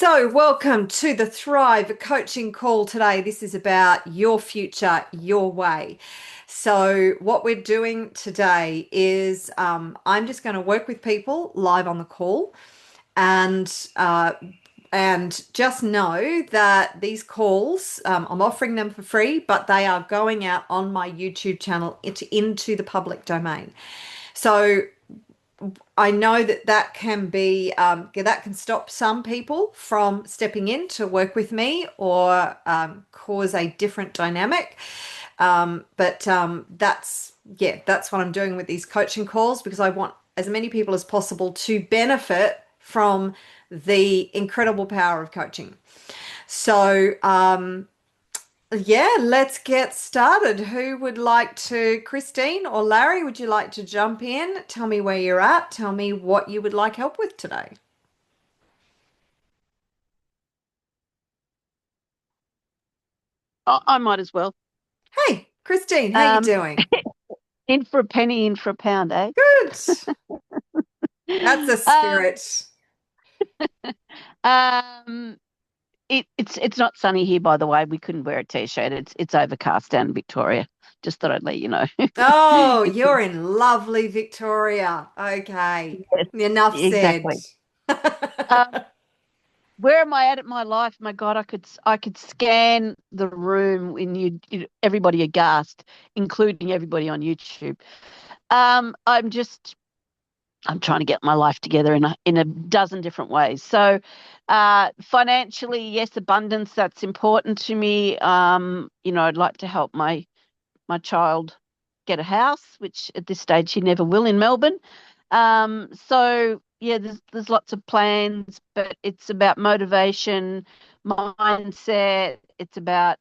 So, welcome to the Thrive coaching call today. This is about your future, your way. So, what we're doing today is I'm just going to work with people live on the call, and and just know that these calls I'm offering them for free, but they are going out on my YouTube channel into the public domain. So I know that that can be that can stop some people from stepping in to work with me or cause a different dynamic. But that's what I'm doing with these coaching calls because I want as many people as possible to benefit from the incredible power of coaching. So, let's get started. Who would like to, Christine or Larry, would you like to jump in? Tell me where you're at. Tell me what you would like help with today. I might as well. Hey, Christine, how you Um, doing? in for a penny, in for a pound, eh? Good. That's a Um, spirit. um, it's not sunny here, by the way. We couldn't wear a t-shirt. It's overcast down in Victoria. Just thought I'd let you know. Oh, It's you're in lovely Victoria. Okay. yes, Enough said. exactly. Um, where am I at my life? My God, I could scan the room when everybody aghast, including everybody on YouTube. I'm just I'm trying to get my life together in a dozen different ways. So, financially, yes, abundance, that's important to me. I'd like to help my child get a house, which at this stage she never will in Melbourne. So yeah, there's lots of plans, but it's about motivation, mindset. It's about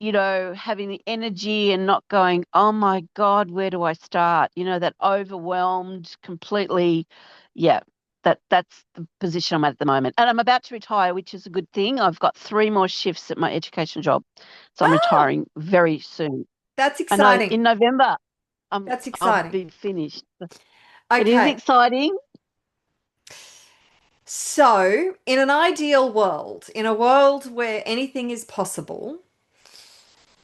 having the energy and not going, oh my God, where do I start? That overwhelmed completely. Yeah, that's the position I'm at the moment. And I'm about to retire, which is a good thing. I've got 3 more shifts at my education job. So I'm Oh, retiring very soon. that's I know exciting. in November That's I'll exciting. be finished. It is Okay. exciting. So, in an ideal world, in a world where anything is possible,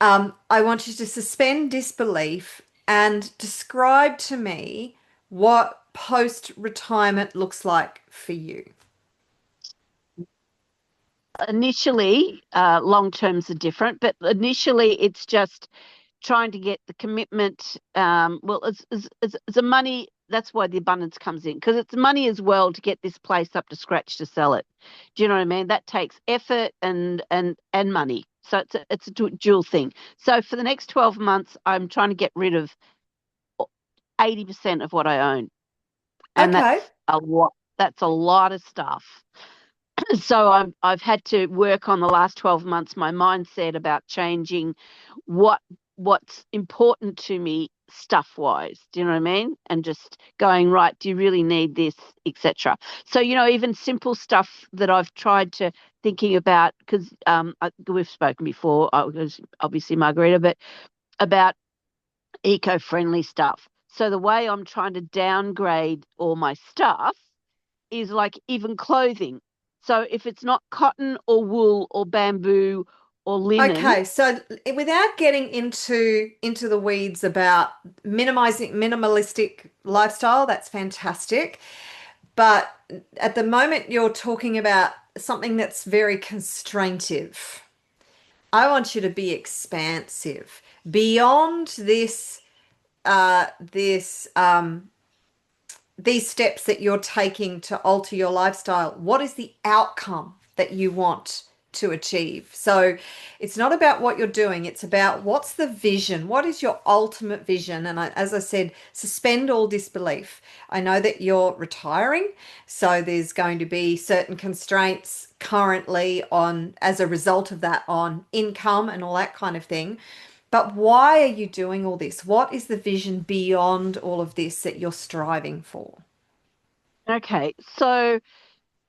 I want you to suspend disbelief and describe to me what post-retirement looks like for you. Initially, long terms are different, but initially it's just trying to get the commitment. Well, it's a money. That's why the abundance comes in because it's money as well to get this place up to scratch to sell it. Do you know what I mean? That takes effort and money. So it's a dual thing. So for the next 12 months, I'm trying to get rid of 80% of what I own, and Okay. a lot. That's a lot of stuff. So I've had to work on the last 12 months my mindset about changing what what's important to me stuff wise. Do you know what I mean? And just going, right, do you really need this, etc. So even simple stuff that I've tried to thinking about because we've spoken before, was obviously Margarita, but about eco-friendly stuff. So the way I'm trying to downgrade all my stuff is like even clothing. So if it's not cotton or wool or bamboo or linen, Okay, so without getting into the weeds about minimizing minimalistic lifestyle, that's fantastic. But at the moment you're talking about something that's very constraintive. I want you to be expansive beyond this these steps that you're taking to alter your lifestyle. What is the outcome that you want to achieve? So it's not about what you're doing, it's about what's the vision? What is your ultimate vision? And as I said, suspend all disbelief. I know that you're retiring, so there's going to be certain constraints currently on as a result of that on income and all that kind of thing. But why are you doing all this? What is the vision beyond all of this that you're striving for? okay. So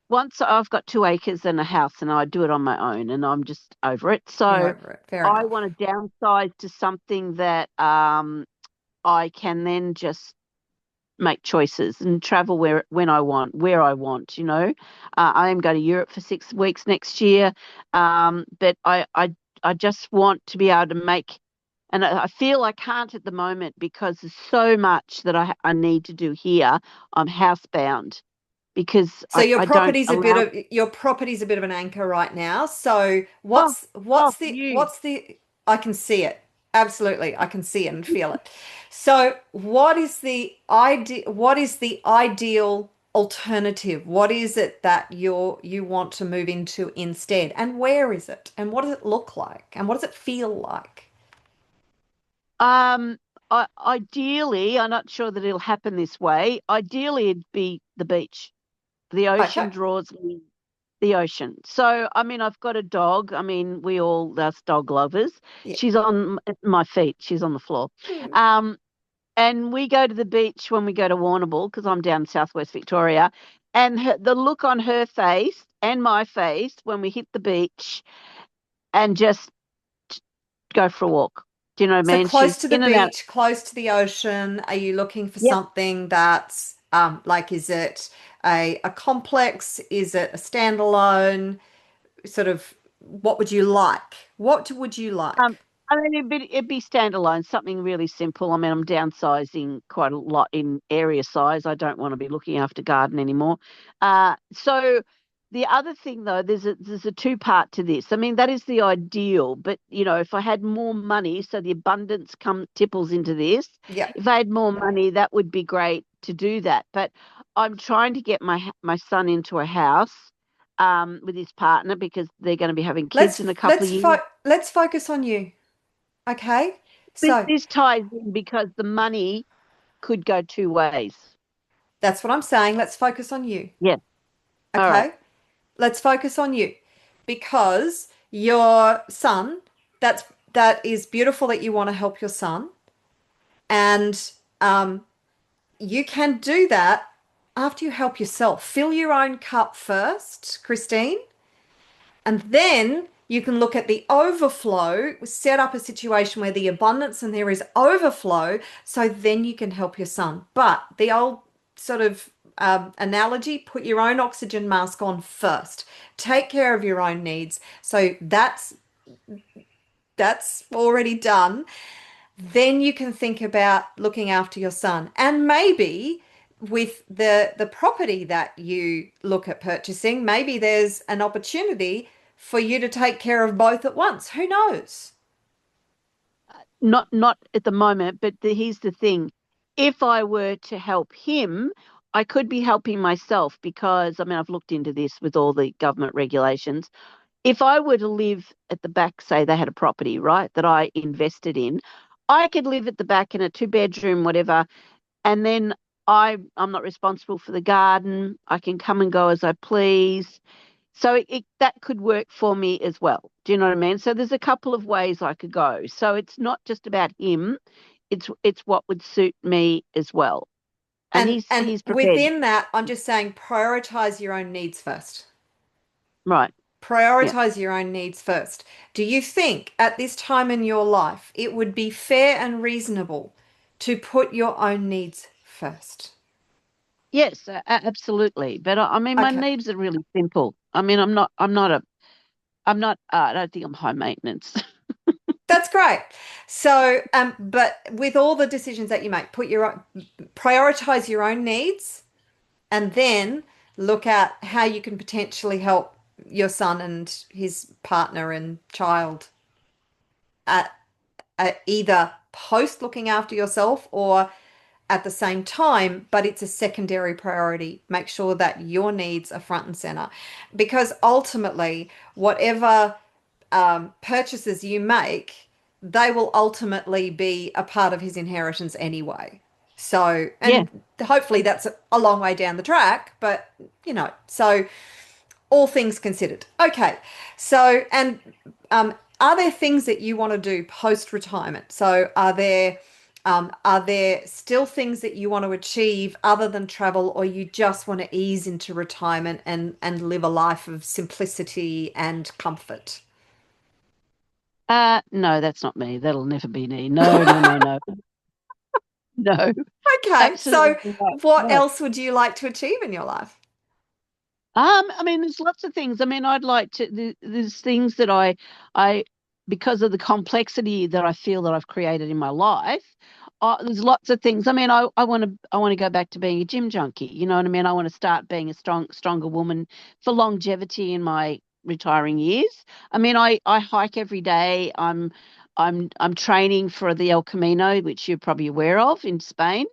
once I've got 2 acres and a house and I do it on my own and I'm just over it. You're So over it. Fair I enough. want to downsize to something that I can then just make choices and travel when I want, where I want. I am going to Europe for 6 weeks next year, but I just want to be able to make. And I feel I can't at the moment because there's so much that I need to do here. I'm housebound because So I don't allow. your property's a bit of an anchor right now. So Oh, oh, you. what's the I can see it. Absolutely. I can see it and feel it. So what is the ideal alternative? What is it that you want to move into instead? And where is it? And what does it look like? And what does it feel like? Um, Ideally, I'm not sure that it'll happen this way. Ideally, it'd be the beach. The Okay. ocean draws me, the ocean. So, I mean, I've got a dog. I mean, we all, us dog lovers. Yeah. She's on my feet. She's on the floor. Um, and we go to the beach when we go to Warrnambool because I'm down in Southwest Victoria. And the look on her face and my face when we hit the beach and just go for a walk. Do you know what I So mean? close She's to the in and out. beach, close to the ocean. Are you looking for Yep. something that's like is it a complex? Is it a standalone? Sort of what would you like? What would you Um, like? I mean, it'd be standalone, something really simple. I mean, I'm downsizing quite a lot in area size. I don't want to be looking after garden anymore. So the other thing though, there's a two-part to this. I mean, that is the ideal, but if I had more money, so the abundance tipples into this. Yeah. If I had more money, that would be great to do that. But I'm trying to get my son into a house with his partner because they're going to be having kids in a couple of years. Let's focus on you. Okay? This, So this ties in because the money could go two ways. that's what I'm saying. Let's focus on you. Yeah. All right. Okay? Let's focus on you because your son, that is beautiful that you want to help your son. And you can do that after you help yourself. Fill your own cup first, Christine, and then you can look at the overflow, set up a situation where the abundance and there is overflow, so then you can help your son. But the old sort of analogy, put your own oxygen mask on first. Take care of your own needs. So that's already done. Then you can think about looking after your son. And maybe with the property that you look at purchasing, maybe there's an opportunity for you to take care of both at once. Who knows? Not at the moment, but here's the thing. If I were to help him, I could be helping myself because I mean I've looked into this with all the government regulations. If I were to live at the back, say they had a property, right, that I invested in, I could live at the back in a two-bedroom, whatever, and then I'm not responsible for the garden. I can come and go as I please. So that could work for me as well. Do you know what I mean? So there's a couple of ways I could go. So it's not just about him. It's what would suit me as well. And And he's prepared. within that, I'm just saying prioritize your own needs first. Right. Yeah. Prioritize your own needs first. Do you think at this time in your life it would be fair and reasonable to put your own needs first? Yes, absolutely. But I mean, my Okay. needs are really simple. I mean, I'm not. I don't think I'm high maintenance. That's great. So, but with all the decisions that you make, prioritize your own needs and then look at how you can potentially help your son and his partner and child at, at either post looking after yourself or at the same time, but it's a secondary priority. Make sure that your needs are front and center because ultimately, whatever purchases you make, they will ultimately be a part of his inheritance anyway. So, Yeah. and hopefully that's a long way down the track, but so all things considered. Okay. So, and are there things that you want to do post retirement? So, are there still things that you want to achieve other than travel, or you just want to ease into retirement and live a life of simplicity and comfort? No, that's not me. That'll never be me. No, no, no, no. No, Okay, so absolutely not. what No. else would you like to achieve in your life? I mean, there's lots of things. I mean, I'd like to. There's things that I, because of the complexity that I feel that I've created in my life. There's lots of things. I mean, I want to go back to being a gym junkie. You know what I mean? I want to start being a stronger woman for longevity in my retiring years. I mean, I hike every day. I'm training for the El Camino, which you're probably aware of in Spain.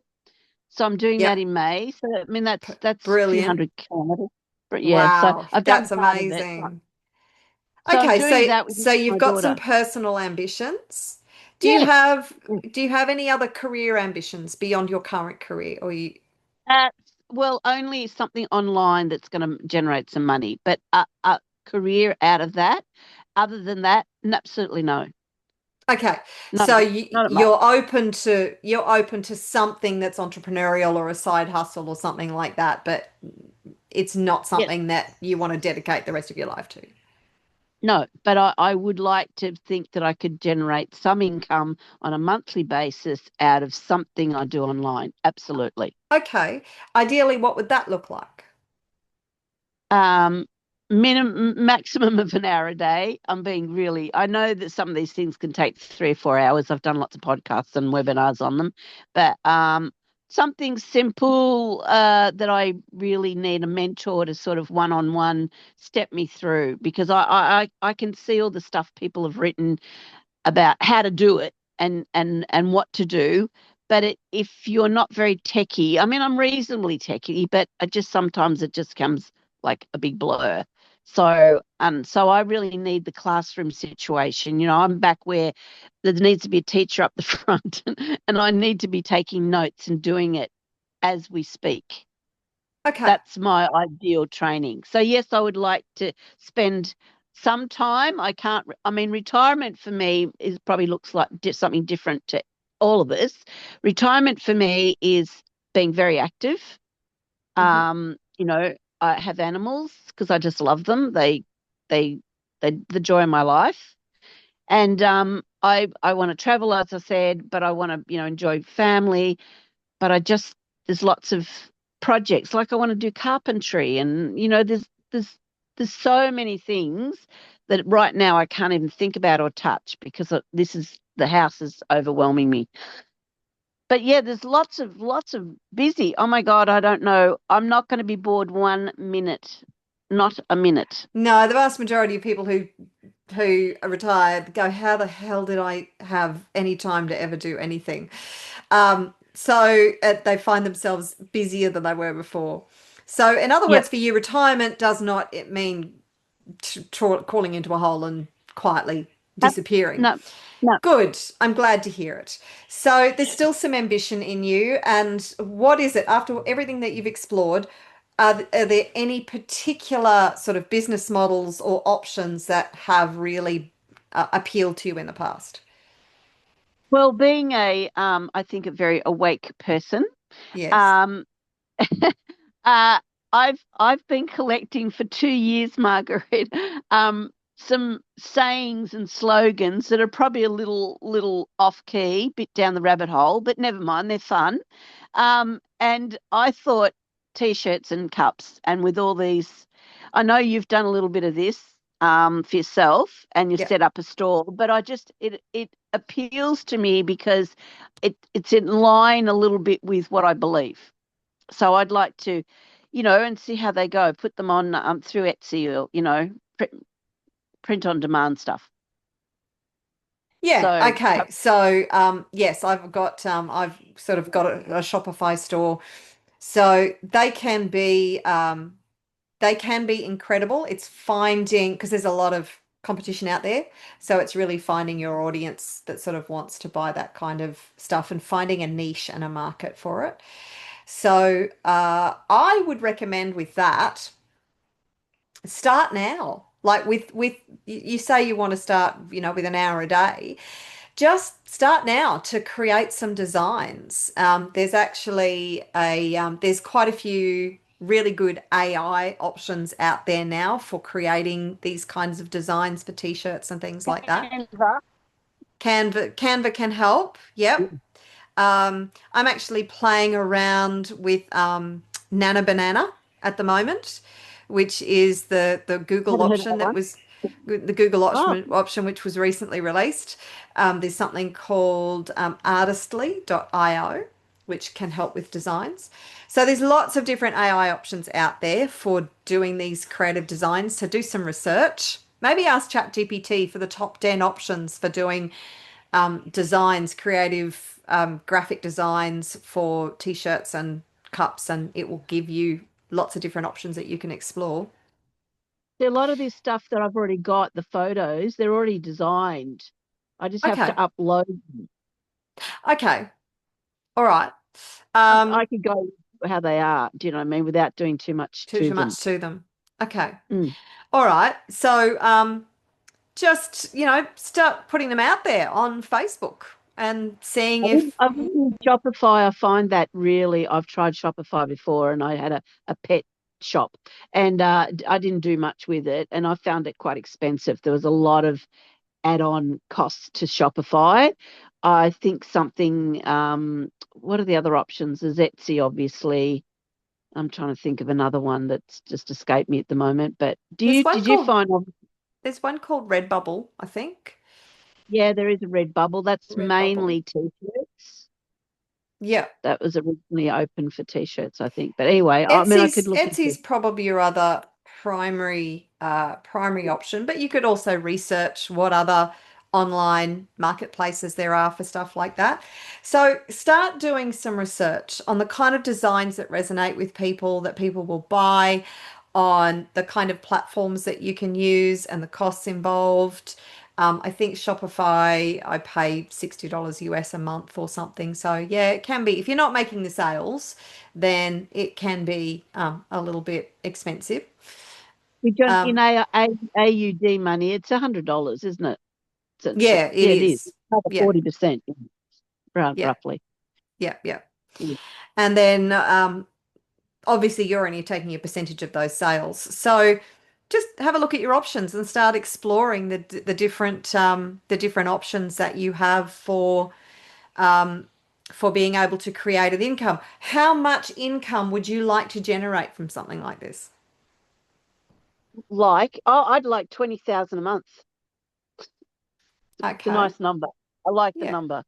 So I'm doing that Yep, in May. So I mean that's a few brilliant. hundred kilometers. But yeah, so Wow, I've done that's part of it. amazing. So I'm Okay, doing so that with so you've my got some daughter. personal ambitions. Do you Yes. have do you have any other career ambitions beyond your current career or you Uh, well, only something online that's going to generate some money, but a career out of that. Other than that, absolutely no. Okay. Not So not at much. you're open to something that's entrepreneurial or a side hustle or something like that, but it's not Yes. something that you want to dedicate the rest of your life to. No, but I would like to think that I could generate some income on a monthly basis out of something I do online. Absolutely. Okay. Ideally, what would that look like? um maximum of an hour a day. I'm being really, I know that some of these things can take 3 or 4 hours. I've done lots of podcasts and webinars on them, but something simple that I really need a mentor to sort of one-on-one step me through, because I can see all the stuff people have written about how to do it and what to do. But if you're not very techy, I mean, I'm reasonably techy, but I just sometimes it just comes like a big blur. So I really need the classroom situation. You know, I'm back where there needs to be a teacher up the front, and I need to be taking notes and doing it as we speak. Okay. That's my ideal training. So yes, I would like to spend some time. I can't, I mean, retirement for me is probably looks like something different to all of us. Retirement for me is being very active. Hmm. You know, I have animals because I just love them. They, they the joy of my life. And I want to travel, as I said, but I want to, you know, enjoy family. But I just, there's lots of projects, like I want to do carpentry, and you know there's so many things that right now I can't even think about or touch because this is, the house is overwhelming me. But yeah, there's lots of busy. Oh my God, I don't know, I'm not going to be bored 1 minute, not a minute. No, the vast majority of people who are retired go, how the hell did I have any time to ever do anything? So they find themselves busier than they were before. So, in other Yep. words, for you, retirement does not it mean crawling into a hole and quietly disappearing. No, no. Good. I'm glad to hear it. So there's still some ambition in you. And what is it after everything that you've explored? Are there any particular sort of business models or options that have really appealed to you in the past? Well, being I think a very awake person, Yes. um, Uh, I've been collecting for 2 years, Margaret, some sayings and slogans that are probably a little off key, bit down the rabbit hole, but never mind, they're fun. And I thought t-shirts and cups, and with all these, I know you've done a little bit of this for yourself, and you Yeah. set up a store, but I just it appeals to me because it's in line a little bit with what I believe. So I'd like to, you know, and see how they go. Put them on through Etsy, or you know, print on demand stuff. Yeah, So okay. So yes, I've sort of got a Shopify store. So they can be incredible. It's finding, because there's a lot of competition out there. So it's really finding your audience that sort of wants to buy that kind of stuff and finding a niche and a market for it. So I would recommend with that, start now. Like with you say you want to start, you know, with an hour a day. Just start now to create some designs. There's actually there's quite a few really good AI options out there now for creating these kinds of designs for t-shirts and things like that. Canva. Canva can help. Yep. I'm actually playing around with Nana Banana at the moment, which is the Google Haven't heard of option that that one. was the Google Oh, option which was recently released. There's something called artistly.io, which can help with designs. So there's lots of different AI options out there for doing these creative designs. So do some research. Maybe ask ChatGPT for the top 10 options for doing designs, creative graphic designs for t-shirts and cups, and it will give you lots of different options that you can explore. a lot of this stuff that I've already got, the photos, they're already designed. I just have to Okay. upload them. Okay. All right. I Um, could go how they are, do you know what I mean, without doing too much too to too them. much to them. Okay. Mm. All right. So just, start putting them out there on Facebook and seeing if I wouldn't use Shopify. I find that really, I've tried Shopify before and I had a pet shop and I didn't do much with it and I found it quite expensive. There was a lot of add-on costs to Shopify. I think something, what are the other options? There's Etsy, obviously. I'm trying to think of another one that's just escaped me at the moment. But there's one did you called find, there's one called Redbubble, I think. yeah, there is a Redbubble. That's Redbubble. mainly t-shirts. Yeah. That was originally open for t-shirts, I think. But anyway, I mean, I could look into Etsy's it. probably your other primary option, but you could also research what other online marketplaces there are for stuff like that. So start doing some research on the kind of designs that resonate with people, that people will buy, on the kind of platforms that you can use and the costs involved. I think Shopify, I pay $60 US a month or something. So yeah, it can be, if you're not making the sales, then it can be a little bit expensive. We don't, in Um, AUD money, it's $100, isn't it? So, yeah, it yeah, it is. is. It's over Yeah, 40%, yeah, roughly. yeah, yeah. Mm. And then obviously you're only taking a percentage of those sales. So just have a look at your options and start exploring the different options that you have for being able to create an income. How much income would you like to generate from something like this? I'd like 20,000 a month. It's a Okay. nice number. I like the Yeah. number.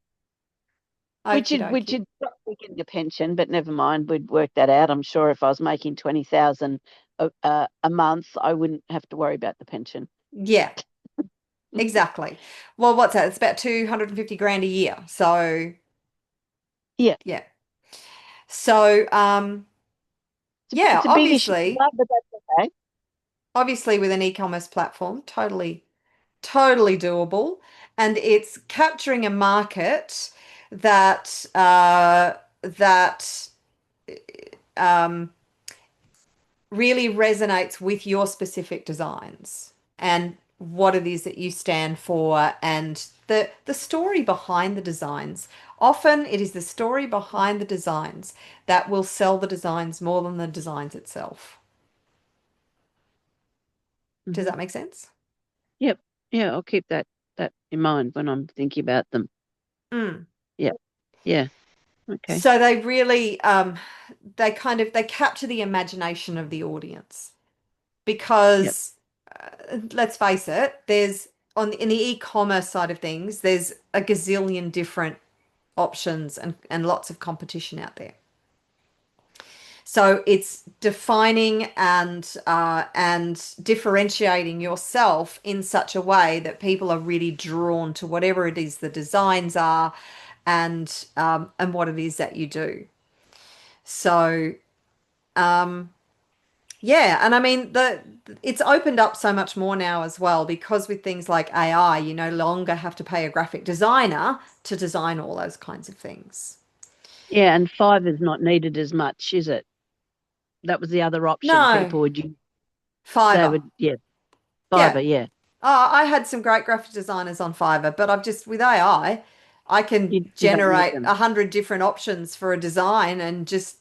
Okie Which dokie. would stop me getting a pension, but never mind. We'd work that out. I'm sure if I was making 20,000 a month, I wouldn't have to worry about the pension. Yeah, exactly. Well, what's that? It's about 250 grand a year. So, Yeah, yeah. So, yeah, it's a big issue, obviously, but that's okay. obviously with an e-commerce platform, totally doable. And it's capturing a market that um, really resonates with your specific designs and what it is that you stand for and the story behind the designs. Often it is the story behind the designs that will sell the designs more than the designs itself. Does Hmm. that make sense? Yep. Yeah, I'll keep that in mind when I'm thinking about them. Mm. Yeah. Yeah. Okay. So they really they capture the imagination of the audience Yep. because let's face it, there's on in the e-commerce side of things, there's a gazillion different options and lots of competition out there. So it's defining and differentiating yourself in such a way that people are really drawn to whatever it is the designs are and what it is that you do. So yeah, and I mean the it's opened up so much more now as well because with things like AI, you no longer have to pay a graphic designer to design all those kinds of things. Yeah, and Fiverr's not needed as much, is it? That was the other option No, people would use. They Fiverr. would, yeah, Yeah. Fiverr, yeah. Oh, I had some great graphic designers on Fiverr, but I've just with AI, I can You don't need generate them. 100 different options for a design and just,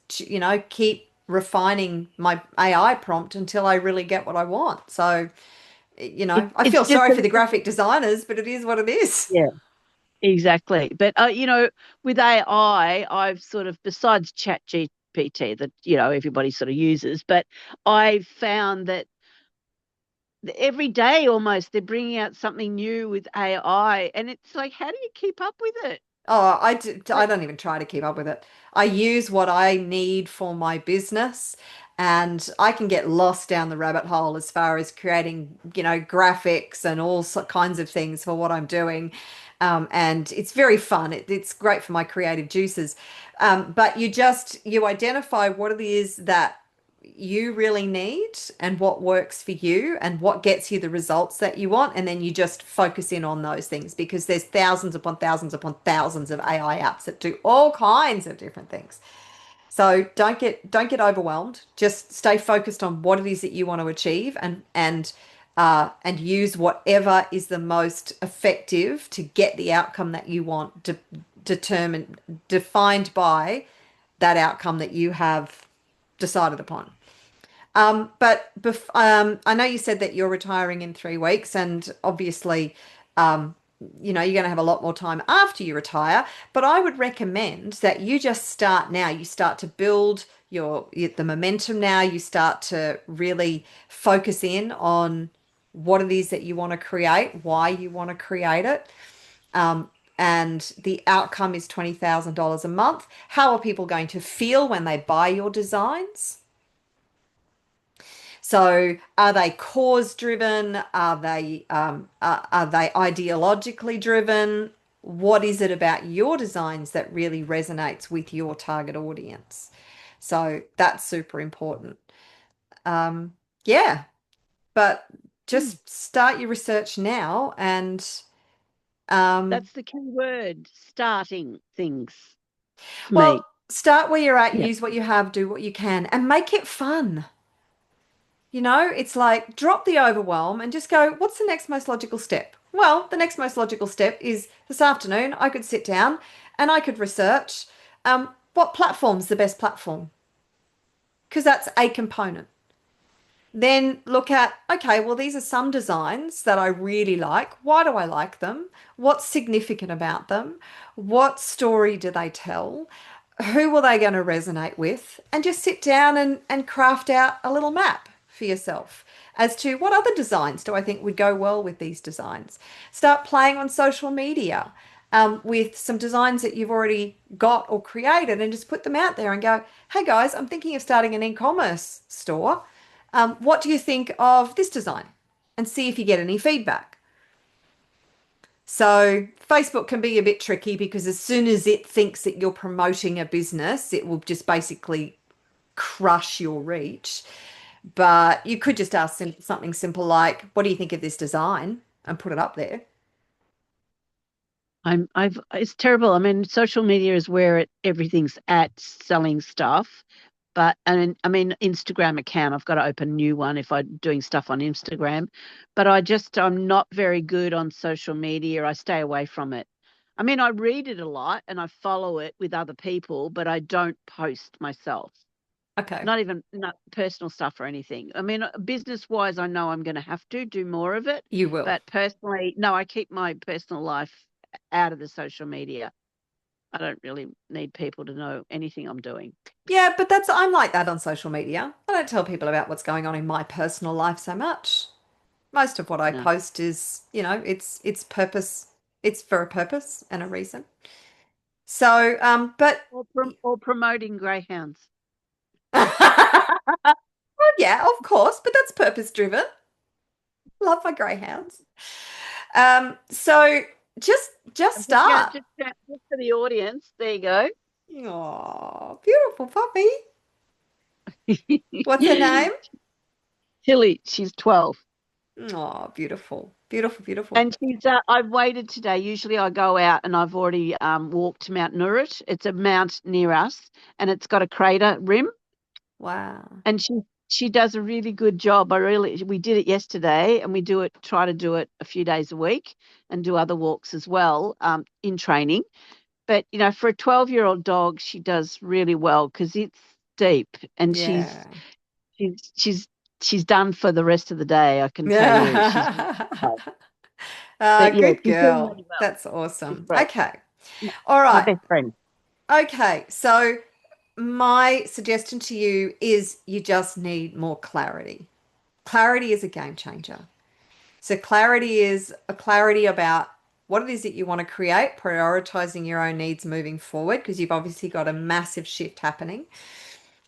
keep refining my AI prompt until I really get what I want. So, I It's feel just sorry that for the graphic designers, but it is what it is. yeah, Exactly. But with AI, I've sort of, besides Chat GPT that, everybody sort of uses, but I found that every day almost they're bringing out something new with AI, and it's like, how do you keep up with it? Oh, I But don't even try to keep up with it. I use what I need for my business, and I can get lost down the rabbit hole as far as creating, graphics and kinds of things for what I'm doing. And it's very fun. It's great for my creative juices. But you identify what it is that you really need and what works for you and what gets you the results that you want, and then you just focus in on those things because there's thousands upon thousands upon thousands of AI apps that do all kinds of different things. So don't get overwhelmed. Just stay focused on what it is that you want to achieve, and use whatever is the most effective to get the outcome that you want, defined by that outcome that you have decided upon. I know you said that you're retiring in 3 weeks, and obviously, um, you're going to have a lot more time after you retire. But I would recommend that you just start now. You start to build the momentum now. You start to really focus in on what it is that you want to create, why you want to create it. Um, and the outcome is $20,000 a month. How are people going to feel when they buy your designs? So, are they cause driven? Are they ideologically driven? What is it about your designs that really resonates with your target audience? So that's super important. Um, yeah, but hmm, just start your research now, and um, that's the key word, starting things for well, me. start where you're at. Yeah. Use what you have, do what you can, and make it fun. It's like drop the overwhelm and just go, what's the next most logical step? Well, the next most logical step is this afternoon, I could sit down and I could research what platform's the best platform, because that's a component. Then look at, okay, well, these are some designs that I really like. Why do I like them? What's significant about them? What story do they tell? Who will they going to resonate with? And just sit down and craft out a little map for yourself as to what other designs do I think would go well with these designs. Start playing on social media with some designs that you've already got or created, and just put them out there and go, hey guys, I'm thinking of starting an e-commerce store. What do you think of this design? And see if you get any feedback. So, Facebook can be a bit tricky because as soon as it thinks that you're promoting a business, it will just basically crush your reach. But you could just ask something simple like, what do you think of this design? And put it up there. It's terrible. I mean, social media is where everything's at, selling stuff. But, and I mean, Instagram account, I've got to open a new one if I'm doing stuff on Instagram. But I'm not very good on social media. I stay away from it. I mean, I read it a lot and I follow it with other people, but I don't post myself. Okay, Not personal stuff or anything. I mean, business wise, I know I'm going to have to do more of it, you will. but personally, no, I keep my personal life out of the social media. I don't really need people to know anything I'm doing. Yeah, but I'm like that on social media. I don't tell people about what's going on in my personal life so much. Most of what I No. post is, it's purpose. It's for a purpose and a reason. So, but Or promoting greyhounds. well, yeah, of course, but that's purpose driven. Love my greyhounds. So just I'm just going to start. just for the audience. There you go. Oh, beautiful puppy. What's her name? Tilly, she's 12. Oh, beautiful, beautiful, beautiful. And I've waited today. Usually I go out and I've already walked Mount Nurit. It's a mount near us and it's got a crater rim. Wow. And she does a really good job. We did it yesterday and try to do it a few days a week and do other walks as well in training. But, for a 12-year-old dog, she does really well because it's deep and Yeah. she's she's she's done for the rest of the day, I can tell you. She's Yeah. But yeah, Good she's doing girl. really well. That's She's awesome. great. Okay. All My right. best friend. Okay. So my suggestion to you is you just need more clarity. Clarity is a game changer. So clarity is a clarity about what it is that you want to create, prioritizing your own needs moving forward, because you've obviously got a massive shift happening.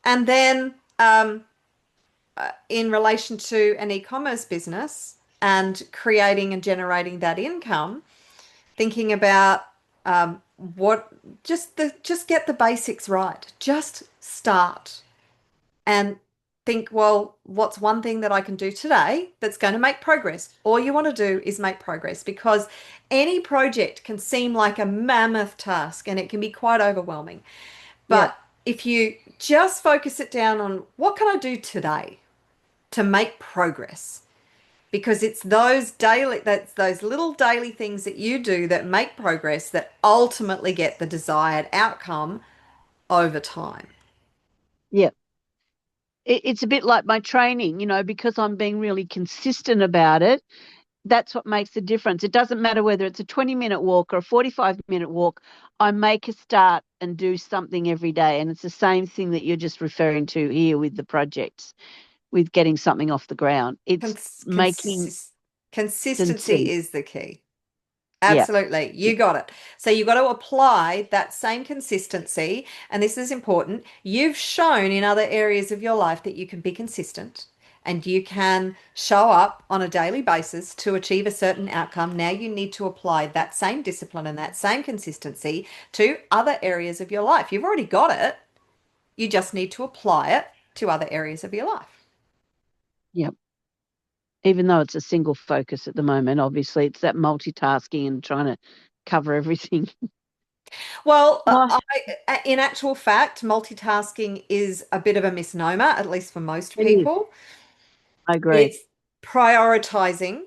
And then in relation to an e-commerce business and creating and generating that income, thinking about what just get the basics right. Just start and think, well, what's one thing that I can do today that's going to make progress? All you want to do is make progress because any project can seem like a mammoth task and it can be quite overwhelming. Yep. But if you just focus it down on what can I do today to make progress? Because it's that's those little daily things that you do that make progress that ultimately get the desired outcome over time. Yep. It's a bit like my training, because I'm being really consistent about it. That's what makes the difference. It doesn't matter whether it's a 20-minute walk or a 45-minute walk. I make a start and do something every day. And it's the same thing that you're just referring to here with the projects, with getting something off the ground. It's Cons making Consistency consistency. is the key. Yeah. Absolutely. You got it. So you've got to apply that same consistency. And this is important. You've shown in other areas of your life that you can be consistent and you can show up on a daily basis to achieve a certain outcome. Now you need to apply that same discipline and that same consistency to other areas of your life. You've already got it. You just need to apply it to other areas of your life. Yeah. Even though it's a single focus at the moment, obviously it's that multitasking and trying to cover everything. Well, Oh, in actual fact, multitasking is a bit of a misnomer, at least for most it is. people. I agree. It's prioritizing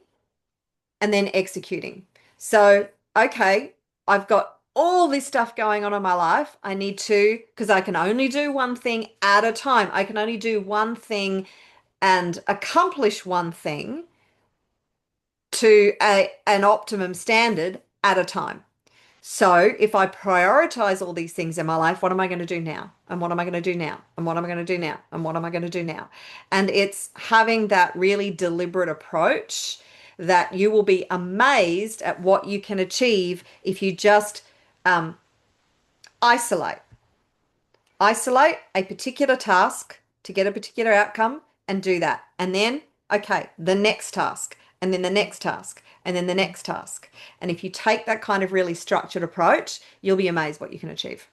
and then executing. So, okay, I've got all this stuff going on in my life. I need to, because I can only do one thing at a time. I can only do one thing and accomplish one thing to an optimum standard at a time. So if I prioritize all these things in my life, what am I going to do now? And what am I going to do now? And what am I going to do now? And what am I going to do now? And it's having that really deliberate approach that you will be amazed at what you can achieve if you just um, isolate. Isolate a particular task to get a particular outcome and do that. And then, okay, the next task, and then the next task, and then the next task. And if you take that kind of really structured approach, you'll be amazed what you can achieve.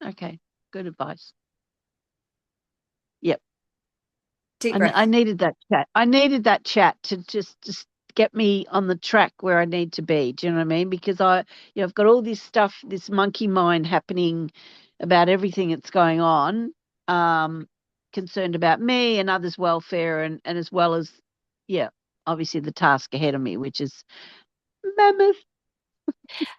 Okay. Good advice. Yep. Deep I breath. needed that chat. I needed that chat to just get me on the track where I need to be. Do you know what I mean? Because I've got all this stuff, this monkey mind happening about everything that's going on, um, concerned about me and others' welfare, and as well as, yeah, obviously the task ahead of me, which is mammoth.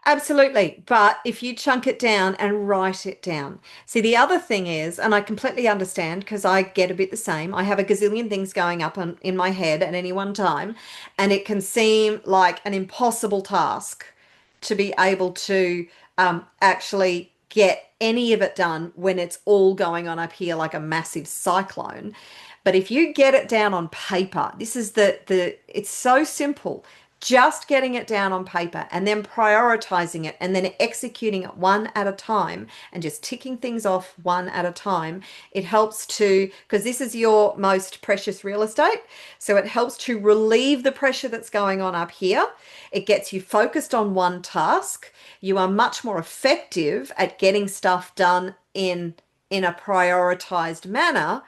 Absolutely. But if you chunk it down and write it down. See, the other thing is, and I completely understand because I get a bit the same. I have a gazillion things going up in my head at any one time, and it can seem like an impossible task to be able to actually get any of it done when it's all going on up here like a massive cyclone. But if you get it down on paper, this is it's so simple. Just getting it down on paper and then prioritizing it and then executing it one at a time and just ticking things off one at a time. It helps to, because this is your most precious real estate. So it helps to relieve the pressure that's going on up here. It gets you focused on one task. You are much more effective at getting stuff done in a prioritized manner,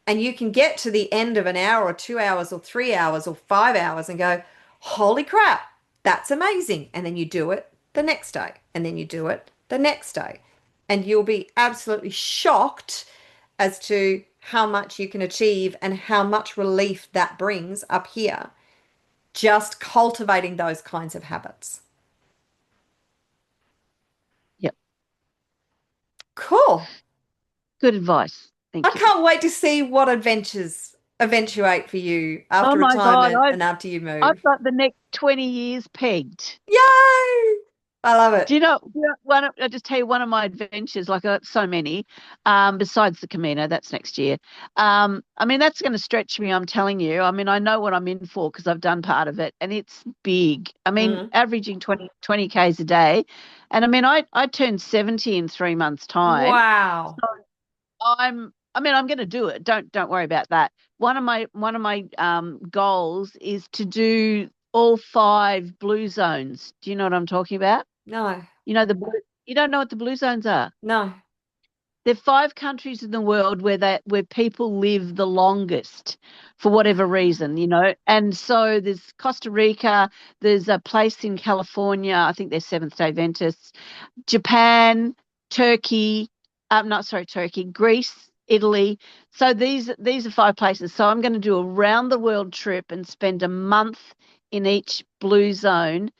and you can get to the end of an hour or 2 hours or 3 hours or 5 hours and go, holy crap, that's amazing. And then you do it the next day, and then you do it the next day. And you'll be absolutely shocked as to how much you can achieve and how much relief that brings up here. Just cultivating those kinds of habits. Yep. Cool. Good advice. I Thank you. can't wait to see what adventures eventuate for you Oh after my God, retirement and after you I've move? got the next 20 years pegged. Yay! I love it. Do you know, I'll just tell you one of my adventures, like so many, besides the Camino, that's next year. I mean, that's going to stretch me, I'm telling you. I mean, I know what I'm in for because I've done part of it and it's big. I mean, Mm. averaging 20 Ks a day. And I mean, I turned 70 in 3 months' time. Wow. So I'm going to do it. Don't worry about that. One of my goals is to do all 5 blue zones. Do you know what I'm talking about? No, You don't know what the blue zones are. no. There are 5 countries in the world where people live the longest for whatever reason, And so there's Costa Rica, there's a place in California, I think they're Seventh-day Adventists, Japan, Turkey, not sorry, Turkey, Greece, Italy. So these are 5 places. So I'm going to do a round the world trip and spend a month in each blue zone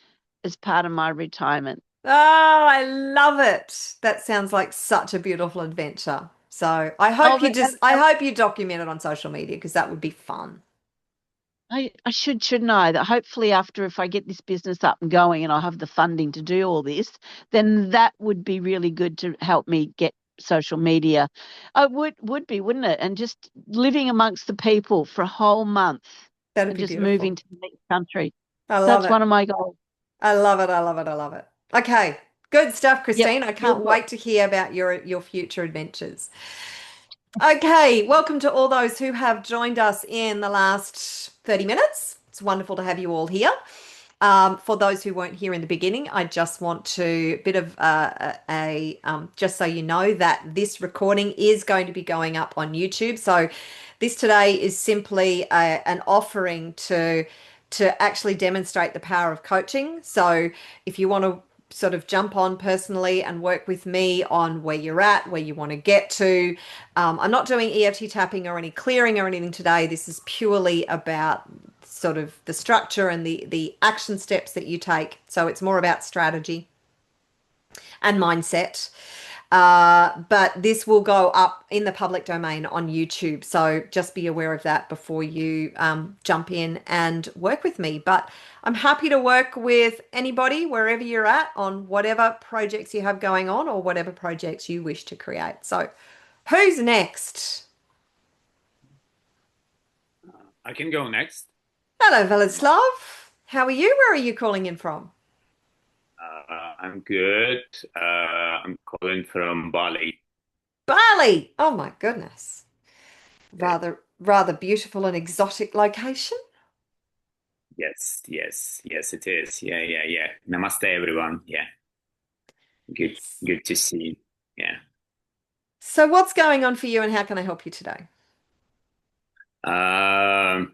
as part of my retirement. Oh, I love it. That sounds like such a beautiful adventure. So Oh, but I hope you document it on social media because that would be fun. I should know that hopefully after if I get this business up and going and I have the funding to do all this, then that would be really good to help me get social media. Oh, would be, wouldn't it? And just living amongst the people for a whole month That'd and be just moving beautiful. to the next country. I love That's it. one of my goals. I love it. I love it. I love it. Okay. Good stuff, Yep. Christine. I You're can't welcome. wait to hear about your future adventures. Okay, welcome to all those who have joined us in the last 30 minutes. It's wonderful to have you all here. For those who weren't here in the beginning, I just want to bit of just so you know that this recording is going to be going up on YouTube. So this today is simply an offering to actually demonstrate the power of coaching. So if you want to sort of jump on personally and work with me on where you're at, where you want to get to. I'm not doing EFT tapping or any clearing or anything today. This is purely about sort of the structure and the action steps that you take. So it's more about strategy and mindset. But this will go up in the public domain on YouTube. So just be aware of that before you jump in and work with me. But I'm happy to work with anybody wherever you're at on whatever projects you have going on or whatever projects you wish to create. So who's next? I can go next. Hello, Vladislav. How are you? Where are you calling in from? I'm good. I'm calling from Bali. Bali. Oh my goodness. Yeah. Rather beautiful and exotic location. Yes, yes, yes, it is. Yeah, yeah, yeah. Namaste, everyone. Yeah, good, good to see. Yeah. So what's going on for you and how can I help you today? Um,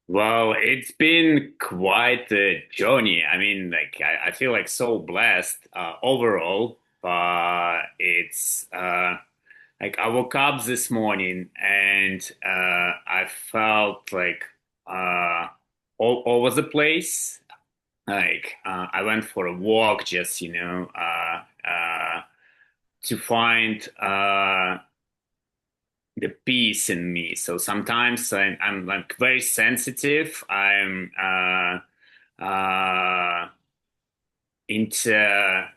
well, it's been quite a journey. I mean, like, I feel like so blessed overall, but it's like I woke up this morning and I felt like all over the place. Like I went for a walk, just to find the peace in me. So sometimes I'm like very sensitive. I'm into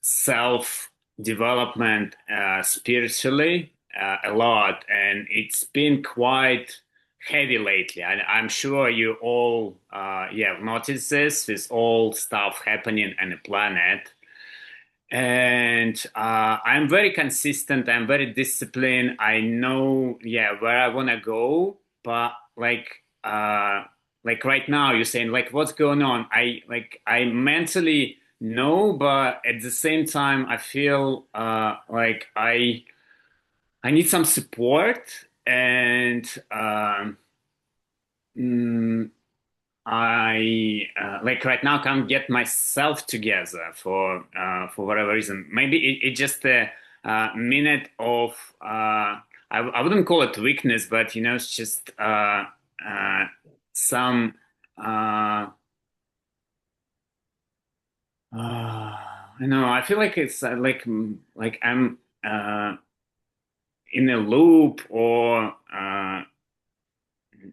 self development spiritually a lot, and it's been quite heavy lately. I'm sure you all yeah, have noticed this with all stuff happening on the planet. And I'm very consistent. I'm very disciplined. I know, yeah, where I want to go. But like right now, you're saying like, what's going on? I mentally know, but at the same time, I feel like I need some support, and mm, I like right now can't get myself together for whatever reason. Maybe it just a minute of I wouldn't call it weakness, but it's just some uh, I know. I feel like it's like I'm in a loop or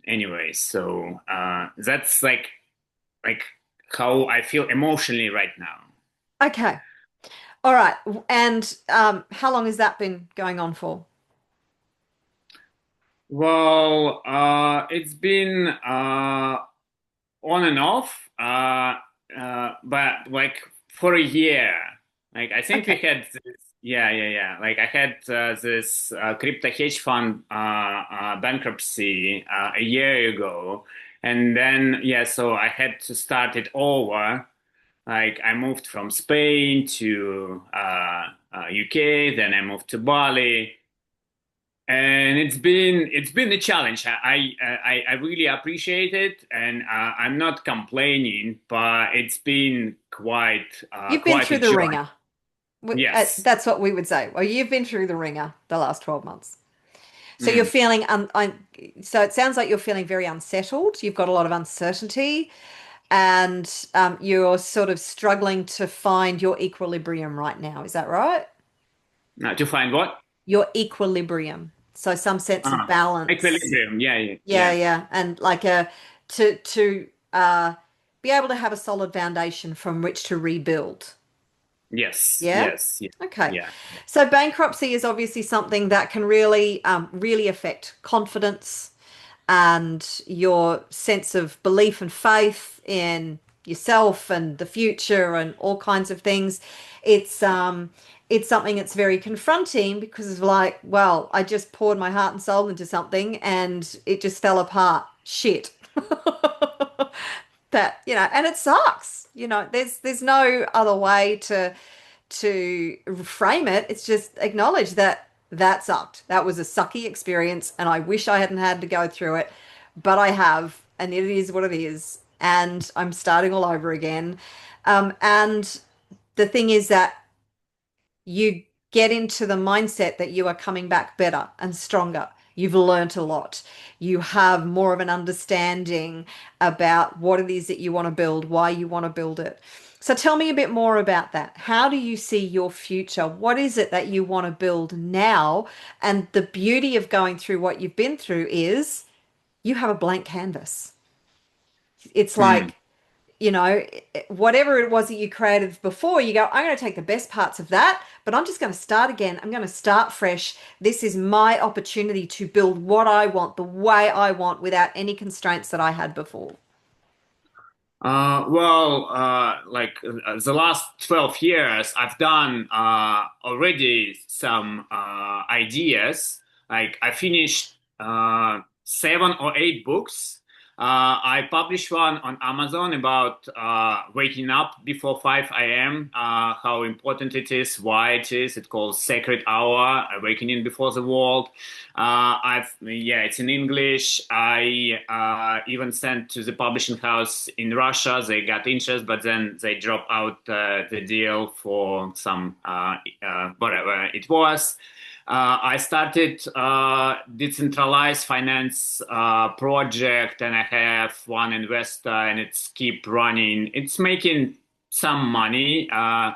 anyway. So that's like how I feel emotionally right now. Okay. All right. And how long has that been going on for? Well, it's been on and off, but like for a year. Like I think we Okay. had this, yeah. Like I had this crypto hedge fund bankruptcy a year ago, and then yeah, so I had to start it over. Like I moved from Spain to UK, then I moved to Bali, and it's been a challenge. I really appreciate it, and I'm not complaining, but it's been You've been quite a through the journey. ringer. Yes, That's what we would say. Well, you've been through the ringer the last 12 months. So you're mm. feeling so it sounds like you're feeling very unsettled. You've got a lot of uncertainty and you're sort of struggling to find your equilibrium right now. Is that right? Now to find what Your equilibrium. So some sense of uh, balance. equilibrium. Yeah, Yeah. yeah. And like a to be able to have a solid foundation from which to rebuild. Yes, Yeah. yes, yeah, Okay. yeah. So bankruptcy is obviously something that can really, really affect confidence and your sense of belief and faith in yourself and the future and all kinds of things. It's something that's very confronting because it's like, well, I just poured my heart and soul into something and it just fell apart. Shit. That, and it sucks. There's no other way to frame it. It's just acknowledge that that sucked. That was a sucky experience, and I wish I hadn't had to go through it, but I have, and it is what it is, and I'm starting all over again. And the thing is that you get into the mindset that you are coming back better and stronger. You've learnt a lot. You have more of an understanding about what it is that you want to build, why you want to build it. So tell me a bit more about that. How do you see your future? What is it that you want to build now? And the beauty of going through what you've been through is you have a blank canvas. It's Mm. like, whatever it was that you created before, you go, I'm going to take the best parts of that, but I'm just going to start again. I'm going to start fresh. This is my opportunity to build what I want, the way I want, without any constraints that I had before. Well, like the last 12 years, I've done already some ideas. Like I finished 7 or 8 books. I published one on Amazon about waking up before 5 a.m., how important it is, why it is. It's called Sacred Hour, Awakening Before the World. Yeah, it's in English. I even sent to the publishing house in Russia. They got interest, but then they dropped out the deal for some whatever it was. I started decentralized finance project, and I have one investor, and it's keep running. It's making some money. I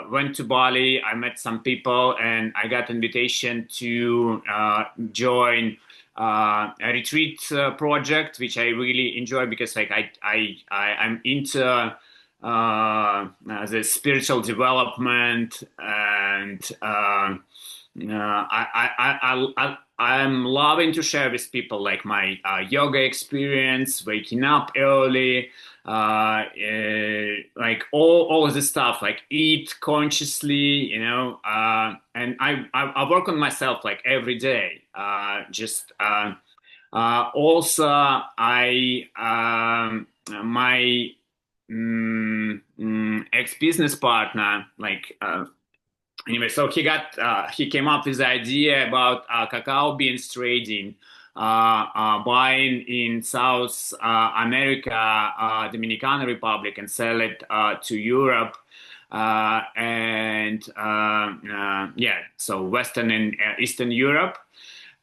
went to Bali. I met some people, and I got invitation to join a retreat project, which I really enjoy because like I'm into the spiritual development, and I'm loving to share with people like my yoga experience, waking up early, like all of this stuff, like eat consciously, and I work on myself like every day. Just Also, I my ex-business partner, like anyway, so he came up with the idea about cacao beans trading, buying in South America, Dominican Republic, and sell it to Europe. And yeah, so Western and Eastern Europe.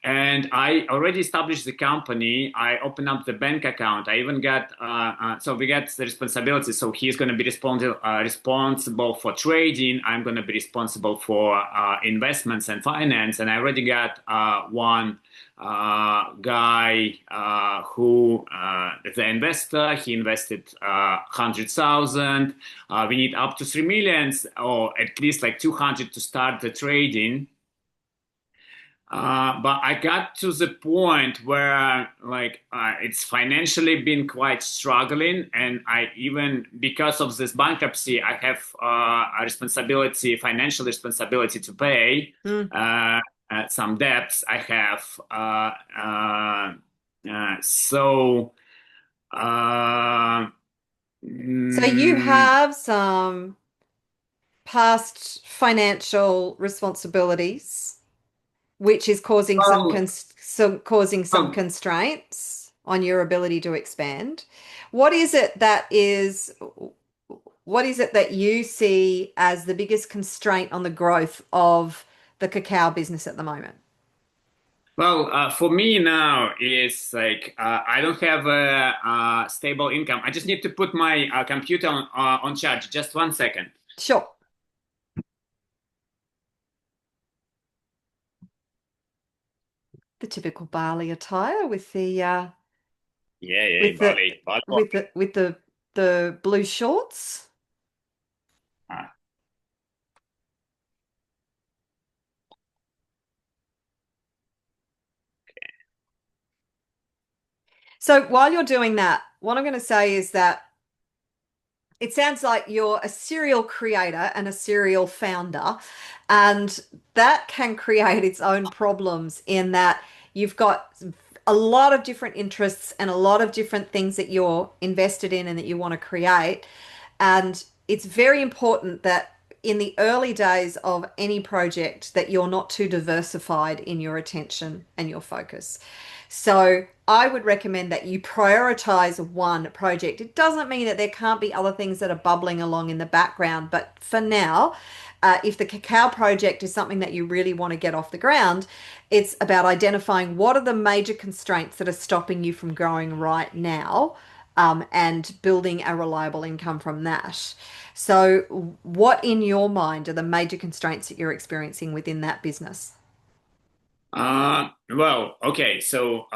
And I already established the company. I opened up the bank account. I even got so we got the responsibility. So he's going to be responsible for trading. I'm going to be responsible for investments and finance. And I already got one guy who the investor. He invested 100,000. We need up to 3 million, or at least like 200 to start the trading. But I got to the point where it's financially been quite struggling, and I even because of this bankruptcy, I have financial responsibility to pay some debts I have. So you have some past financial responsibilities, which is causing some constraints on your ability to expand. What is it that you see as the biggest constraint on the growth of the cacao business at the moment? Well, for me now, it's like I don't have a stable income. I just need to put my computer on charge. Just 1 second. Sure. The typical Bali attire with the Bali. with the blue shorts. So while you're doing that, what I'm going to say is that it sounds like you're a serial creator and a serial founder, and that can create its own problems in that you've got a lot of different interests and a lot of different things that you're invested in and that you want to create. And it's very important that in the early days of any project that you're not too diversified in your attention and your focus. So I would recommend that you prioritize one project. It doesn't mean that there can't be other things that are bubbling along in the background, but for now, if the cacao project is something that you really want to get off the ground, it's about identifying what are the major constraints that are stopping you from growing right now, and building a reliable income from that. So, what in your mind are the major constraints that you're experiencing within that business? Well, okay. So,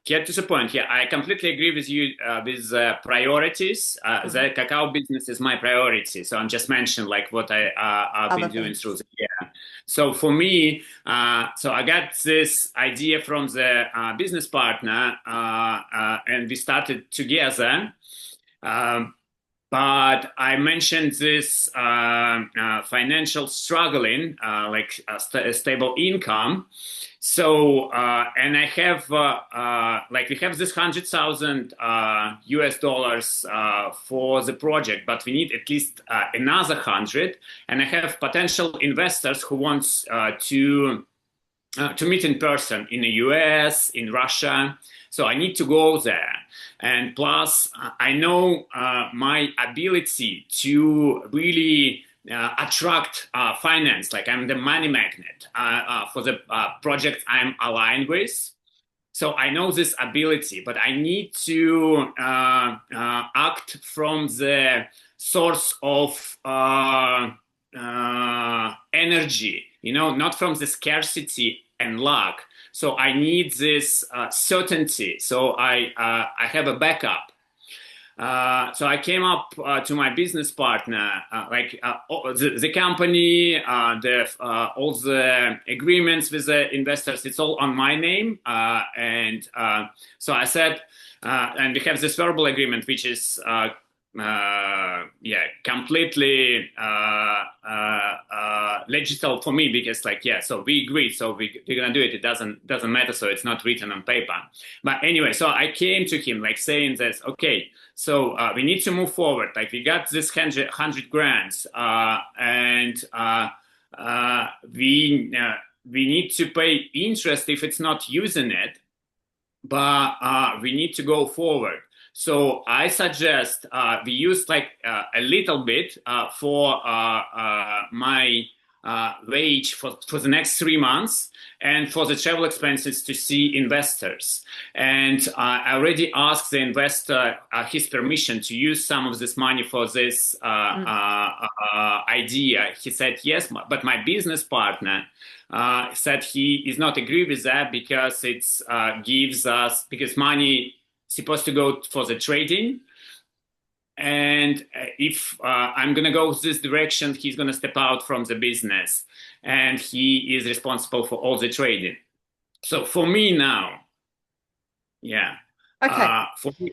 get to the point here. I completely agree with you with priorities. The cacao business is my priority. So I'm just mentioning like what I've been doing through the year. So for me, so I got this idea from the business partner, and we started together. But I mentioned this financial struggling, like a stable income. So, and I have, like we have this 100,000 US dollars for the project, but we need at least another 100. And I have potential investors who wants to meet in person in the US, in Russia. So I need to go there. And plus, I know my ability to really attract finance, like I'm the money magnet for the project I'm aligned with. So I know this ability, but I need to act from the source of energy, not from the scarcity and luck. So I need this certainty. So I have a backup. So I came up to my business partner, the company, all the agreements with the investors, it's all on my name. And so I said, and we have this verbal agreement, which is completely legible for me because so we agreed, so we're gonna do it. It doesn't matter, so it's not written on paper. But anyway, so I came to him saying that, okay, so we need to move forward. Like we got this 100 grants, and we need to pay interest if it's not using it, but we need to go forward. So I suggest we use a little bit for my wage for the next 3 months, and for the travel expenses to see investors. And I already asked the investor his permission to use some of this money for this idea. He said yes, but my business partner said he is not agree with that because it's gives us, because money supposed to go for the trading. And if I'm going to go this direction, he's going to step out from the business and he is responsible for all the trading. So for me now, yeah. Okay. For me,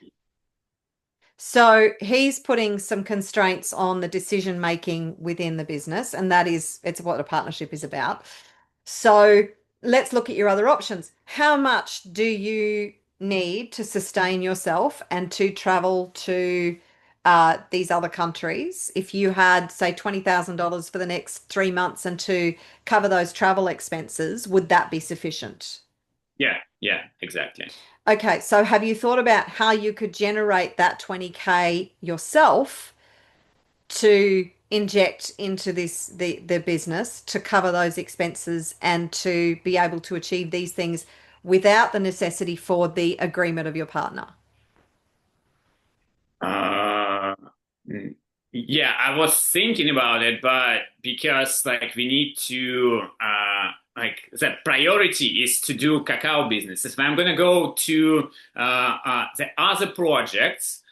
So he's putting some constraints on the decision making within the business, and it's what a partnership is about. So let's look at your other options. How much do you need to sustain yourself and to travel to these other countries? If you had, say, $20,000 for the next 3 months and to cover those travel expenses, would that be sufficient? yeah, exactly. Okay, so have you thought about how you could generate that 20K yourself to inject into the business to cover those expenses and to be able to achieve these things without the necessity for the agreement of your partner? Uh, yeah, I was thinking about it, but because like we need to like the priority is to do cacao business. If I'm gonna go to the other projects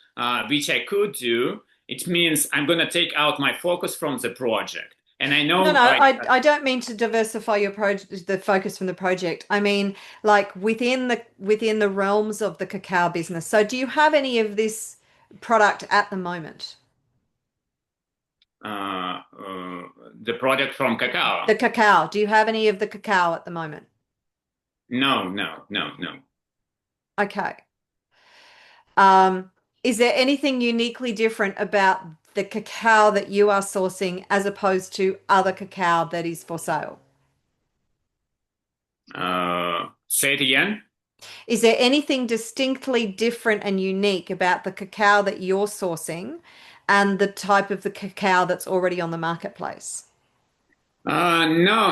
which I could do, it means I'm gonna take out my focus from the project. And I know No, no, like I don't mean to diversify your project, the focus from the project. I mean, like within the realms of the cacao business. So do you have any of this product at the moment? uh, uh, the product from cacao. The cacao. Do you have any of the cacao at the moment? No, no, no, no. Okay. Um, is there anything uniquely different about the cacao that you are sourcing as opposed to other cacao that is for sale? Say it again. Is there anything distinctly different and unique about the cacao that you're sourcing and the type of the cacao that's already on the marketplace? No,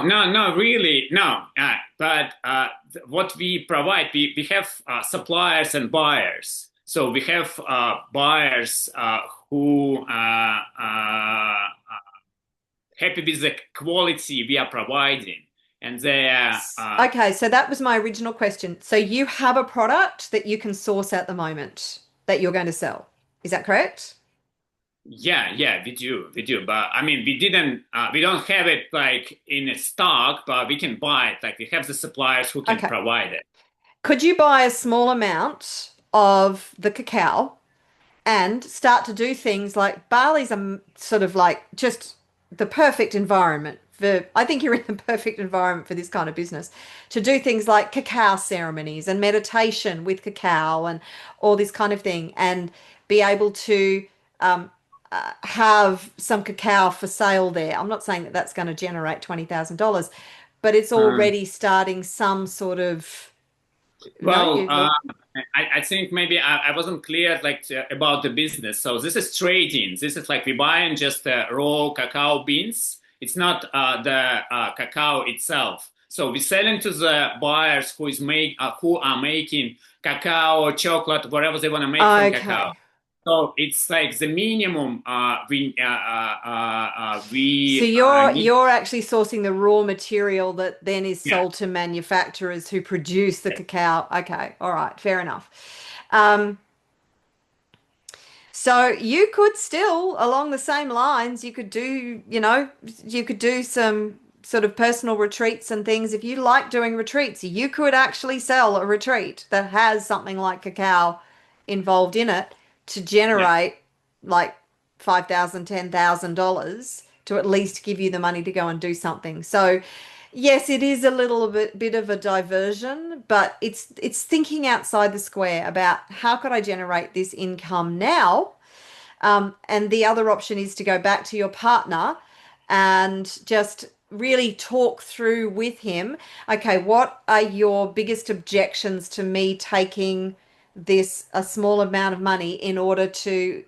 no, no, really, no. But what we provide, we have suppliers and buyers. So we have buyers who happy with the quality we are providing, and they are Okay, so that was my original question. So you have a product that you can source at the moment that you're going to sell. Is that correct? yeah, yeah, we do. But I mean, we don't have it like in stock, but we can buy it. Like we have the suppliers who can Okay. provide it. Could you buy a small amount of the cacao and start to do things like barley's sort of like just the perfect environment for, I think you're in the perfect environment for this kind of business to do things like cacao ceremonies and meditation with cacao and all this kind of thing and be able to um, have some cacao for sale there. I'm not saying that that's going to generate $20,000, but it's Um, already starting some sort of, no, Well, you look. I think maybe I wasn't clear like about the business. So this is trading. This is like we buying just raw cacao beans. It's not the cacao itself. So we selling to the buyers who are making cacao, chocolate, whatever they want to make from cacao. Okay. So it's like the minimum So we you're need. you're actually sourcing the raw material that then is Yeah. sold to manufacturers who produce the cacao. Okay, all right, fair enough. Um, so you could still, along the same lines, you could do, you could do some sort of personal retreats and things. If you like doing retreats, you could actually sell a retreat that has something like cacao involved in it to Yeah. generate like $5,000, $10,000 to at least give you the money to go and do something. So yes, it is a little bit of a diversion, but it's thinking outside the square about how could I generate this income now? And the other option is to go back to your partner and just really talk through with him, okay, what are your biggest objections to me taking this a small amount of money in order to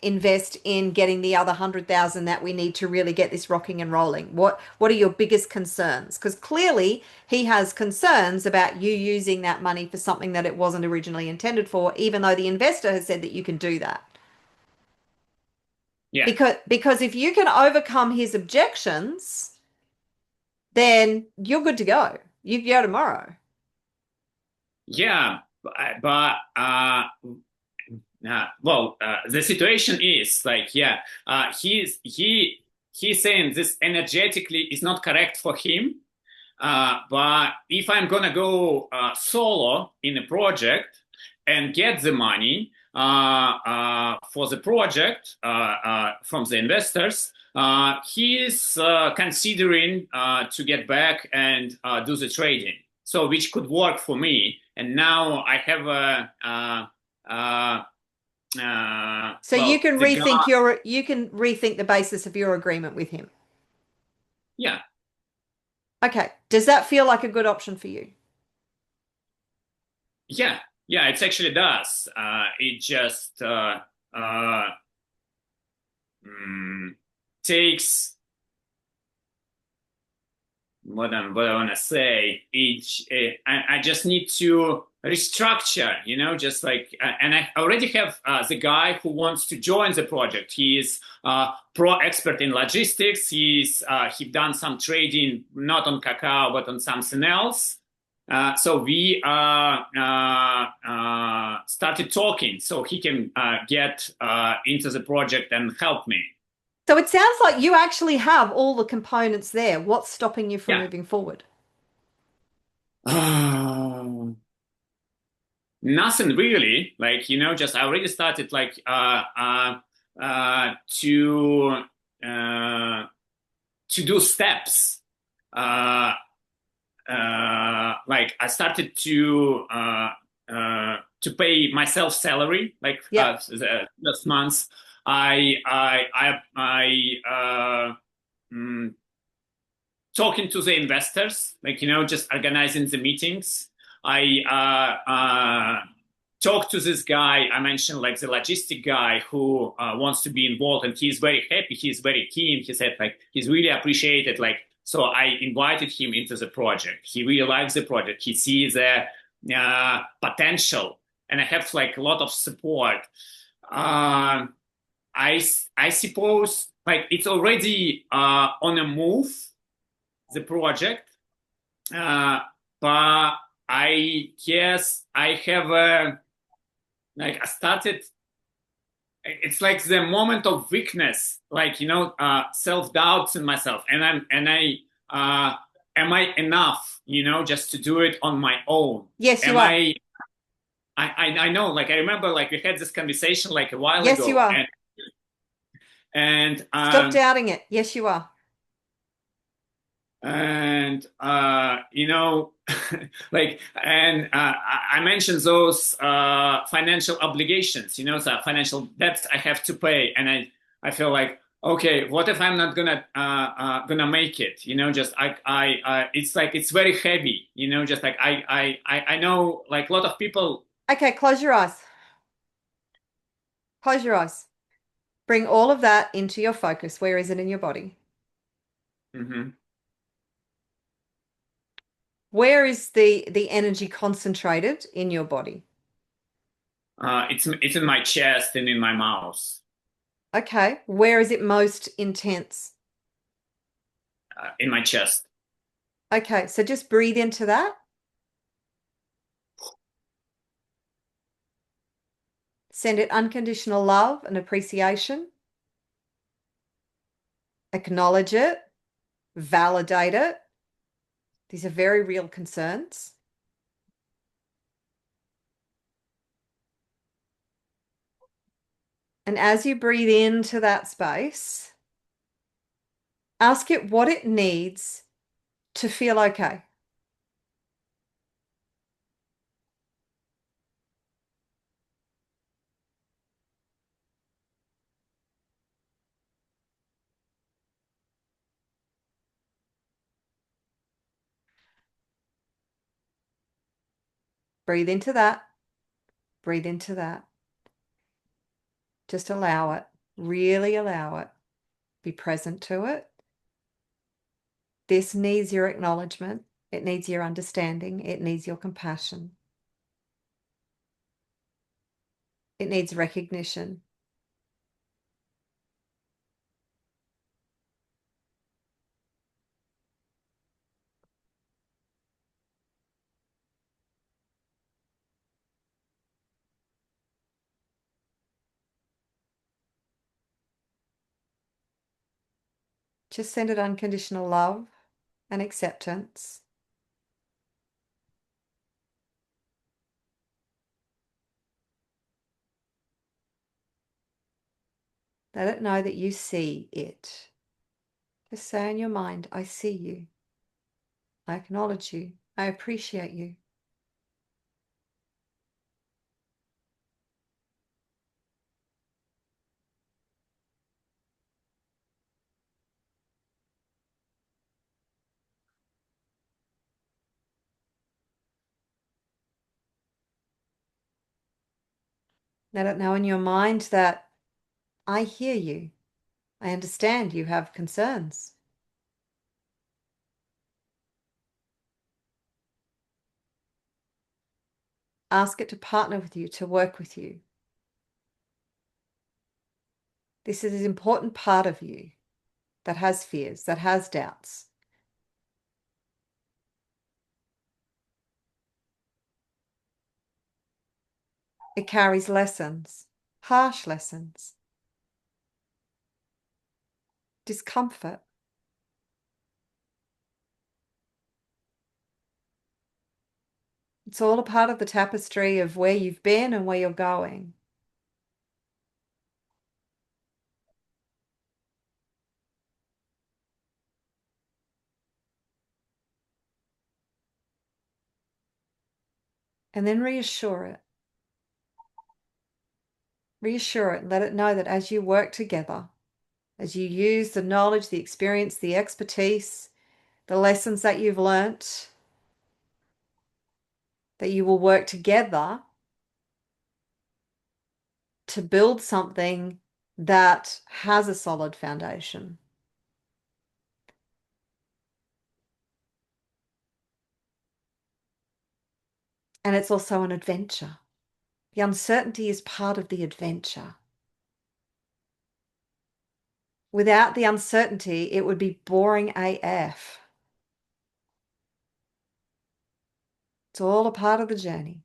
invest in getting the other 100,000 that we need to really get this rocking and rolling? What are your biggest concerns? Because clearly he has concerns about you using that money for something that it wasn't originally intended for, even though the investor has said that you can do that. Yeah. Because if you can overcome his objections, then you're good to go. You can go tomorrow. Yeah, but the situation is like, yeah, he's saying this energetically is not correct for him. But if I'm gonna go solo in a project and get the money for the project from the investors, he is considering to get back and do the trading. So which could work for me. And now I have So you can rethink guy, the basis of your agreement with him. yeah. Okay. Does that feel like a good option for you? Yeah, yeah, it actually does. It just takes what I want to say. I just need to restructure, just like, and I already have the guy who wants to join the project. He is pro expert in logistics. He done some trading, not on cacao, but on something else. So we started talking so he can get into the project and help me. So it sounds like you actually have all the components there. What's stopping you from Yeah. moving forward? Nothing really. Like, just I already started like to do steps. Like I started to pay myself salary like Yep. the last month. I talking to the investors, like just organizing the meetings. I talked to this guy I mentioned, like the logistic guy who wants to be involved, and he's very happy. He's very keen. He said like he's really appreciated. Like so, I invited him into the project. He really likes the project. He sees the potential, and I have like a lot of support. I suppose like it's already on a move, the project, but I guess I have like I started. It's like the moment of weakness, like self doubts in myself, and am I enough, just to do it on my own? Yes, you Am are. I know, like I remember, like we had this conversation like a while Yes, you ago, are. and Stop doubting it. Yes, you are. and like and I mentioned those financial obligations, the financial debts I have to pay, and I feel like, okay, what if I'm not gonna make it, just it's like it's very heavy, just like I know like a lot of people. Okay, close your eyes. Close your eyes. Bring all of that into your focus. Where is it in your body? Mhm. Where is the energy concentrated in your body? It's in my chest and in my mouth, Okay. Where is it most intense? in my chest. Okay, so just breathe into that. Send it unconditional love and appreciation. Acknowledge it. Validate it. These are very real concerns. And as you breathe into that space, ask it what it needs to feel okay. Breathe into that. Breathe into that. Just allow it. Really allow it. Be present to it. This needs your acknowledgement. It needs your understanding. It needs your compassion. It needs recognition. Just send it unconditional love and acceptance. Let it know that you see it. Just say in your mind, I see you. I acknowledge you. I appreciate you. Let it know in your mind that I hear you. I understand you have concerns. Ask it to partner with you, to work with you. This is an important part of you that has fears, that has doubts. It carries lessons, harsh lessons, discomfort. It's all a part of the tapestry of where you've been and where you're going. And then reassure it. Reassure it and let it know that as you work together, as you use the knowledge, the experience, the expertise, the lessons that you've learnt, that you will work together to build something that has a solid foundation. And it's also an adventure. The uncertainty is part of the adventure. Without the uncertainty, it would be boring AF. It's all a part of the journey.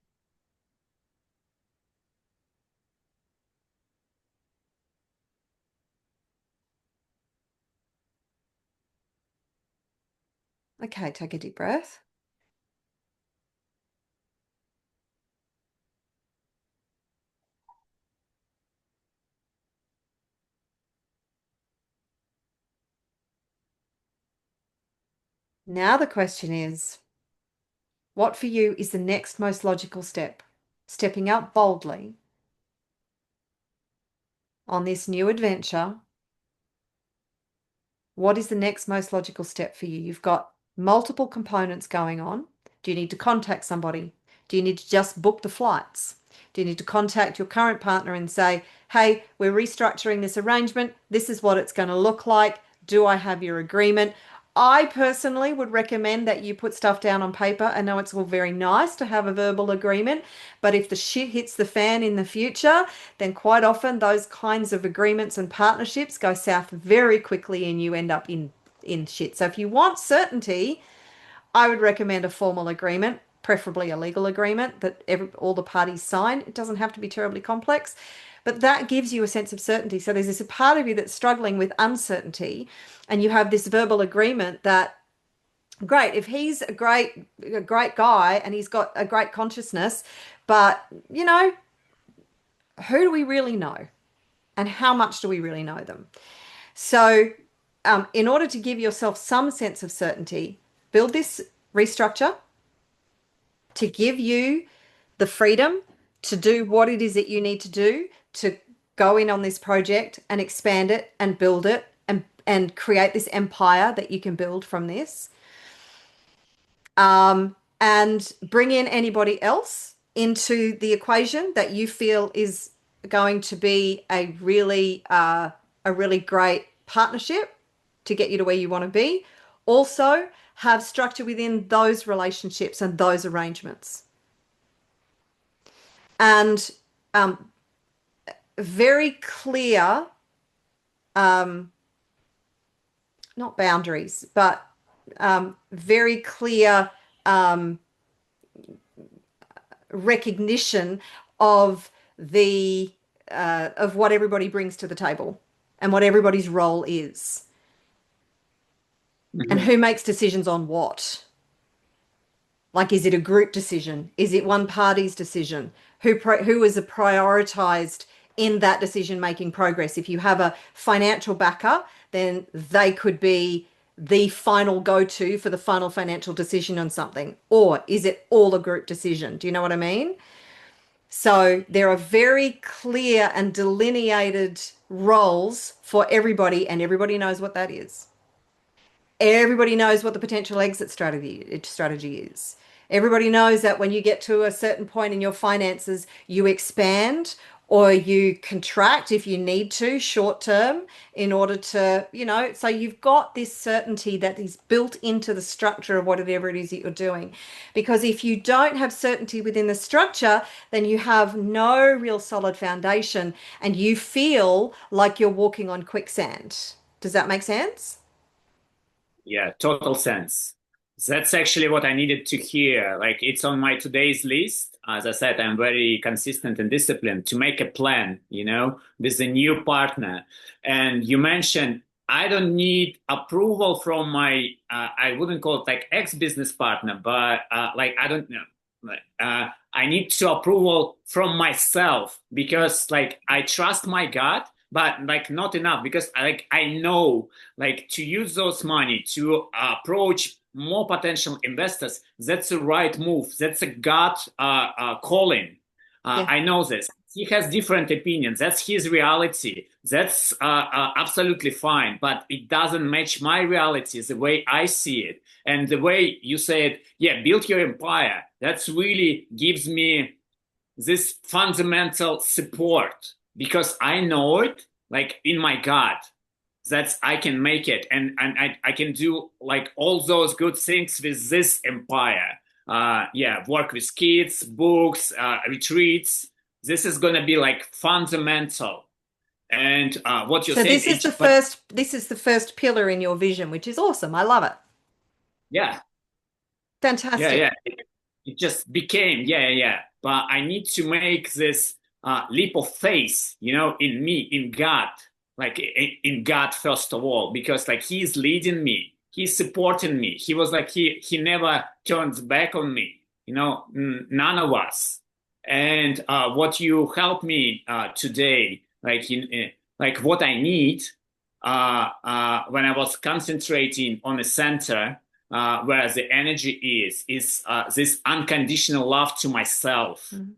Okay, take a deep breath. Now the question is, what for you is the next most logical step? Stepping out boldly on this new adventure. What is the next most logical step for you? You've got multiple components going on. Do you need to contact somebody? Do you need to just book the flights? Do you need to contact your current partner and say, hey, we're restructuring this arrangement. This is what it's going to look like. Do I have your agreement? I personally would recommend that you put stuff down on paper. I know it's all very nice to have a verbal agreement, but if the shit hits the fan in the future, then quite often those kinds of agreements and partnerships go south very quickly and you end up in shit. So if you want certainty, I would recommend a formal agreement, preferably a legal agreement that all the parties sign. It doesn't have to be terribly complex, but that gives you a sense of certainty. So there's this part of you that's struggling with uncertainty, and you have this verbal agreement that, great, if he's a great guy and he's got a great consciousness, but who do we really know? And how much do we really know them? So, in order to give yourself some sense of certainty, build this restructure to give you the freedom to do what it is that you need to do to go in on this project and expand it and build it and create this empire that you can build from this. And bring in anybody else into the equation that you feel is going to be a really great partnership to get you to where you want to be. Also, have structure within those relationships and those arrangements. And very clear, not boundaries, but very clear recognition of of what everybody brings to the table and what everybody's role is, and who makes decisions on what. Like, is it a group decision? Is it one party's decision? Who is prioritized in that decision-making progress? If you have a financial backer, then they could be the final go-to for the final financial decision on something. Or is it all a group decision? Do you know what I mean? So there are very clear and delineated roles for everybody, and everybody knows what that is. Everybody knows what the potential exit strategy is. Everybody knows that when you get to a certain point in your finances, you expand or you contract if you need to short term in order to, so you've got this certainty that is built into the structure of whatever it is that you're doing. Because if you don't have certainty within the structure, then you have no real solid foundation and you feel like you're walking on quicksand. Does that make sense? Yeah, total sense. That's actually what I needed to hear. Like, it's on my today's list. As I said, I'm very consistent and disciplined to make a plan, with a new partner. And you mentioned I don't need approval from my, I wouldn't call it like ex-business partner, but I don't know. I need to approval from myself because I trust my gut, but not enough because I know to use those money to approach more potential investors. That's the right move. That's a gut calling. Yeah. I know this. He has different opinions. That's his reality. That's absolutely fine, but it doesn't match my reality, the way I see it. And the way you said, yeah, build your empire. That's really gives me this fundamental support because I know it in my gut that I can make it and I can do all those good things with this empire. Work with kids, books, retreats. This is going to be fundamental. And what you're so saying. This is the first pillar in your vision, which is awesome. I love it. Yeah. Fantastic. Yeah. It just became, But I need to make this leap of faith, in me, in God, in God first of all, because he's leading me, he's supporting me. He was he never turns back on me, none of us. And what you helped me today, what I need when I was concentrating on the center. Where the energy is this unconditional love to myself. Mm-hmm.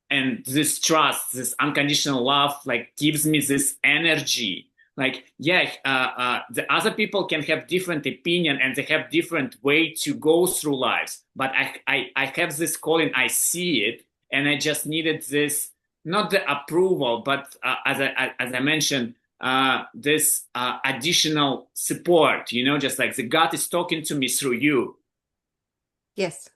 And this trust, this unconditional love, gives me this energy. The other people can have different opinion and they have different way to go through lives. But I have this calling, I see it, and I just needed this, not the approval, but as I mentioned, this additional support, just the God is talking to me through you. Yes.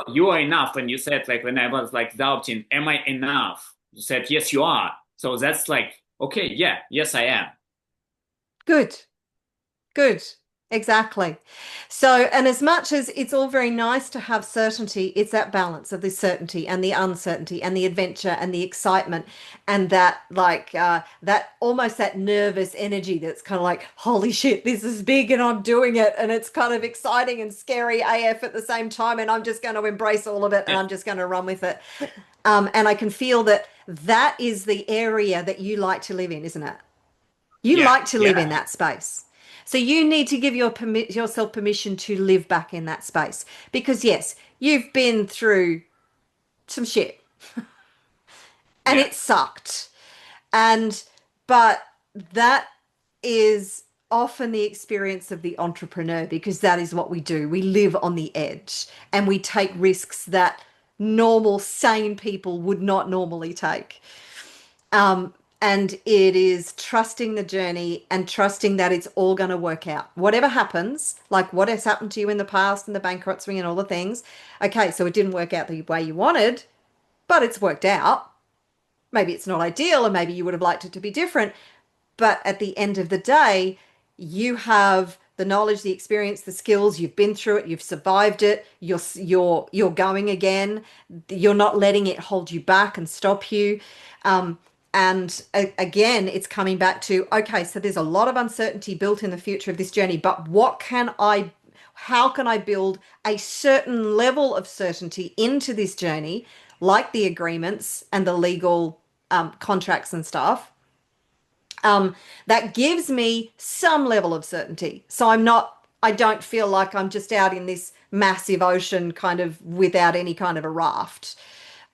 You are enough. And you said, when I was doubting, am I enough? You said, yes, you are. So that's okay, yeah, yes, I am. Good. Exactly. So, and as much as it's all very nice to have certainty, it's that balance of the certainty and the uncertainty and the adventure and the excitement and that that almost that nervous energy that's kind of holy shit, this is big and I'm doing it, and it's kind of exciting and scary AF at the same time, and I'm just going to embrace all of it and I'm just going to run with it. And I can feel that is the area that you like to live in, isn't it? You like to live in that space. So you need to give yourself permission to live back in that space, because yes, you've been through some shit and it sucked. But that is often the experience of the entrepreneur, because that is what we do. We live on the edge and we take risks that normal, sane people would not normally take. Um, and it is trusting the journey and trusting that it's all going to work out. Whatever happens, like what has happened to you in the past and the bankruptcy and all the things. Okay, so it didn't work out the way you wanted, but it's worked out. Maybe it's not ideal, and maybe you would have liked it to be different. But at the end of the day, you have the knowledge, the experience, the skills. You've been through it. You've survived it. You're going again. You're not letting it hold you back and stop you. Um, again, it's coming back to, okay, so there's a lot of uncertainty built in the future of this journey, but how can I build a certain level of certainty into this journey, like the agreements and the legal contracts and stuff, that gives me some level of certainty. So I don't feel like I'm just out in this massive ocean kind of without any kind of a raft.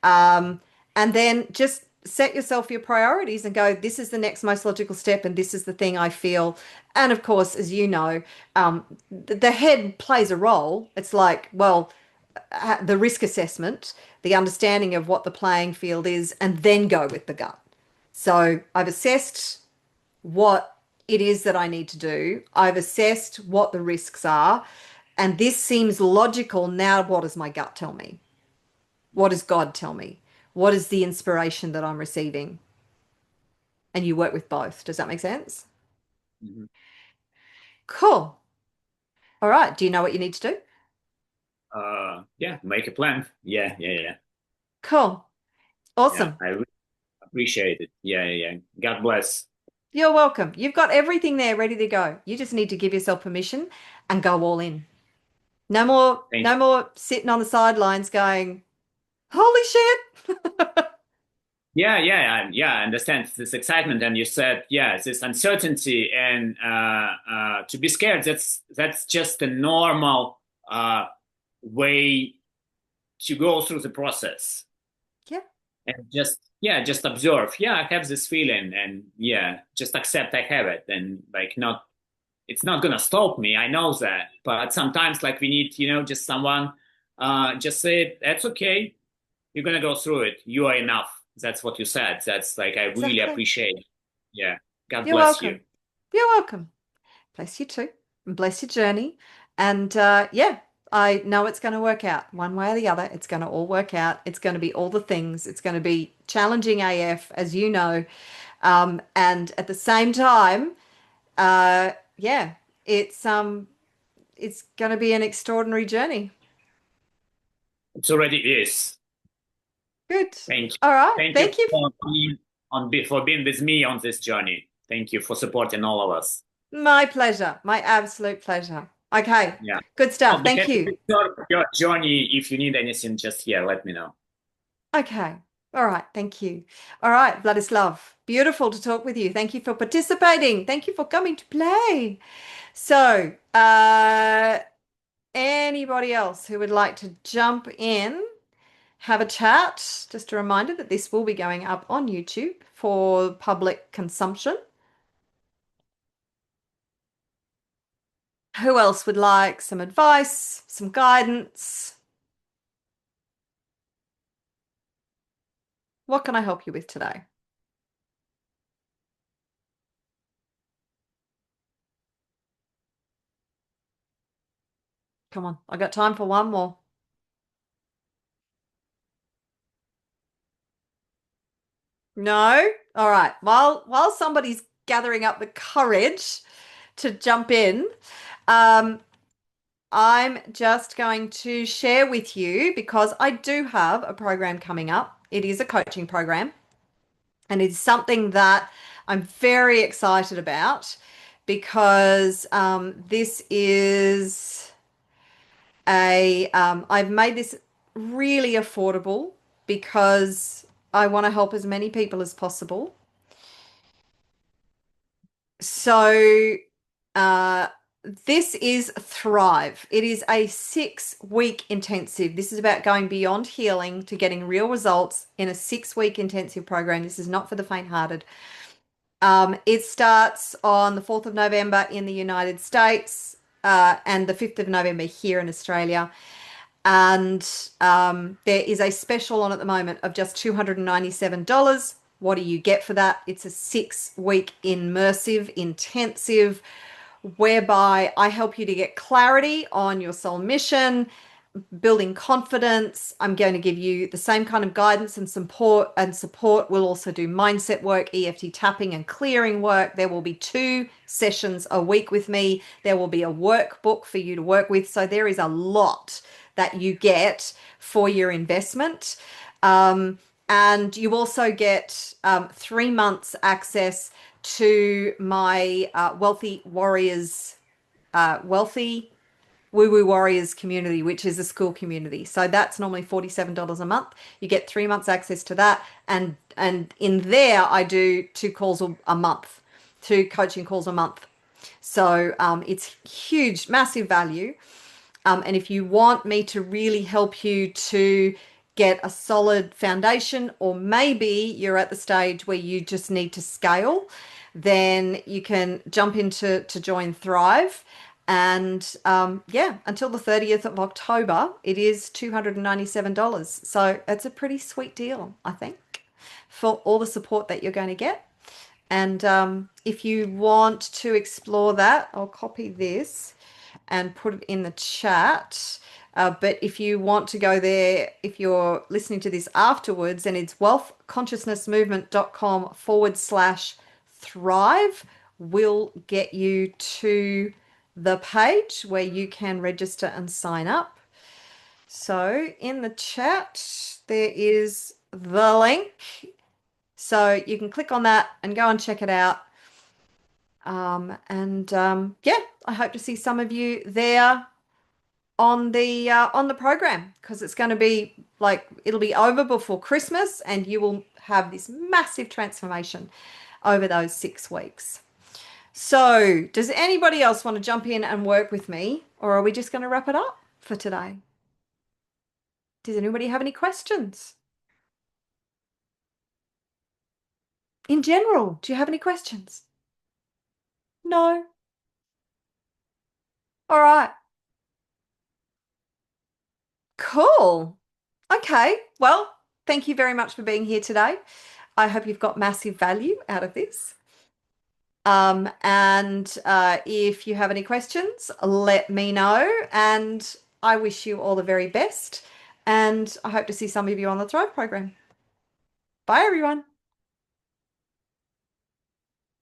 And then just set yourself your priorities and go, this is the next most logical step, and this is the thing I feel. And of course, as you know, the head plays a role. It's like, well, the risk assessment, the understanding of what the playing field is, and then go with the gut. So I've assessed what it is that I need to do. I've assessed what the risks are, and this seems logical. Now, what does my gut tell me? What does God tell me? What is the inspiration that I'm receiving? And you work with both. Does that make sense? Mhm. Cool. All right. Do you know what you need to do? Yeah, make a plan. Yeah, yeah, yeah. Cool. Yeah, Awesome. I really appreciate it. Yeah, yeah, yeah. God bless. You're welcome. You've got everything there ready to go. You just need to give yourself permission and go all in. No more, Thank no you. more sitting on the sidelines going, holy shit. Yeah, yeah, yeah. I understand this excitement, and you said, yeah, this uncertainty, and to be scared. That's just a normal way to go through the process, Yeah, and just observe. Yeah, I have this feeling, and yeah, just accept I have it, and like not, it's not gonna stop me. I know that, but sometimes like we need, just someone, just say that's okay. You're gonna go through it. You are enough. That's what you said. That's like I really exactly. appreciate. Yeah. God You're bless you. welcome. You're welcome. Bless you too. And bless your journey. And yeah, I know it's going to work out one way or the other. It's going to all work out. It's going to be all the things. It's going to be challenging AF, as you know. And at the same time, yeah, it's going to be an extraordinary journey. It already is. Good. Thank you. All right. Thank you Thank you. for being with me on this journey. Thank you for supporting all of us. My pleasure. My absolute pleasure. Okay. Yeah. Good I'll stuff. be Thank happy to you. start your journey. If you need anything, just let me know. Okay. All right. Thank you. All right, Vladislav. Beautiful to talk with you. Thank you for participating. Thank you for coming to play. So, anybody else who would like to jump in, have a chat? Just a reminder that this will be going up on YouTube for public consumption. Who else would like some advice, some guidance? What can I help you with today? Come on, I got time for one more. No? All right. While somebody's gathering up the courage to jump in, um, I'm just going to share with you because I do have a program coming up. It is a coaching program, and it's something that I'm very excited about because this is I've made this really affordable because I want to help as many people as possible. So, uh, this is Thrive. It is a 6 week intensive. This is about going beyond healing to getting real results in a 6 week intensive program. This is not for the faint-hearted. It starts on the 4th of November in the United States, and the 5th of November here in Australia. And there is a special on at the moment of just $297. What do you get for that? It's a 6-week immersive, intensive, whereby I help you to get clarity on your soul mission, building confidence. I'm going to give you the same kind of guidance and support. We'll also do mindset work, EFT tapping and clearing work. There will be 2 sessions a week with me. There will be a workbook for you to work with. So there is a lot that you get for your investment. And you also get 3 months access to my wealthy Woo Woo Warriors community, which is a school community. So that's normally $47 a month. You get 3 months access to that. And in there, I do 2 calls a month, 2 coaching calls a month. So it's huge, massive value. And if you want me to really help you to get a solid foundation, or maybe you're at the stage where you just need to scale, then you can jump into join Thrive. And yeah, until the 30th of October, it is $297. So it's a pretty sweet deal, I think, for all the support that you're going to get. And if you want to explore that, I'll copy this and put it in the chat. But if you want to go there, if you're listening to this afterwards, then it's wealthconsciousnessmovement.com/thrive will get you to the page where you can register and sign up. So in the chat, there is the link. So you can click on that and go and check it out. Yeah, I hope to see some of you there on the program, because it's going to be like, it'll be over before Christmas and you will have this massive transformation over those 6 weeks. So does anybody else want to jump in and work with me, or are we just going to wrap it up for today? Does anybody have any questions? In general, do you have any questions? No? All right. Cool. Okay. Well, thank you very much for being here today. I hope you've got massive value out of this. If you have any questions, let me know. And I wish you all the very best. And I hope to see some of you on the Thrive program. Bye, everyone.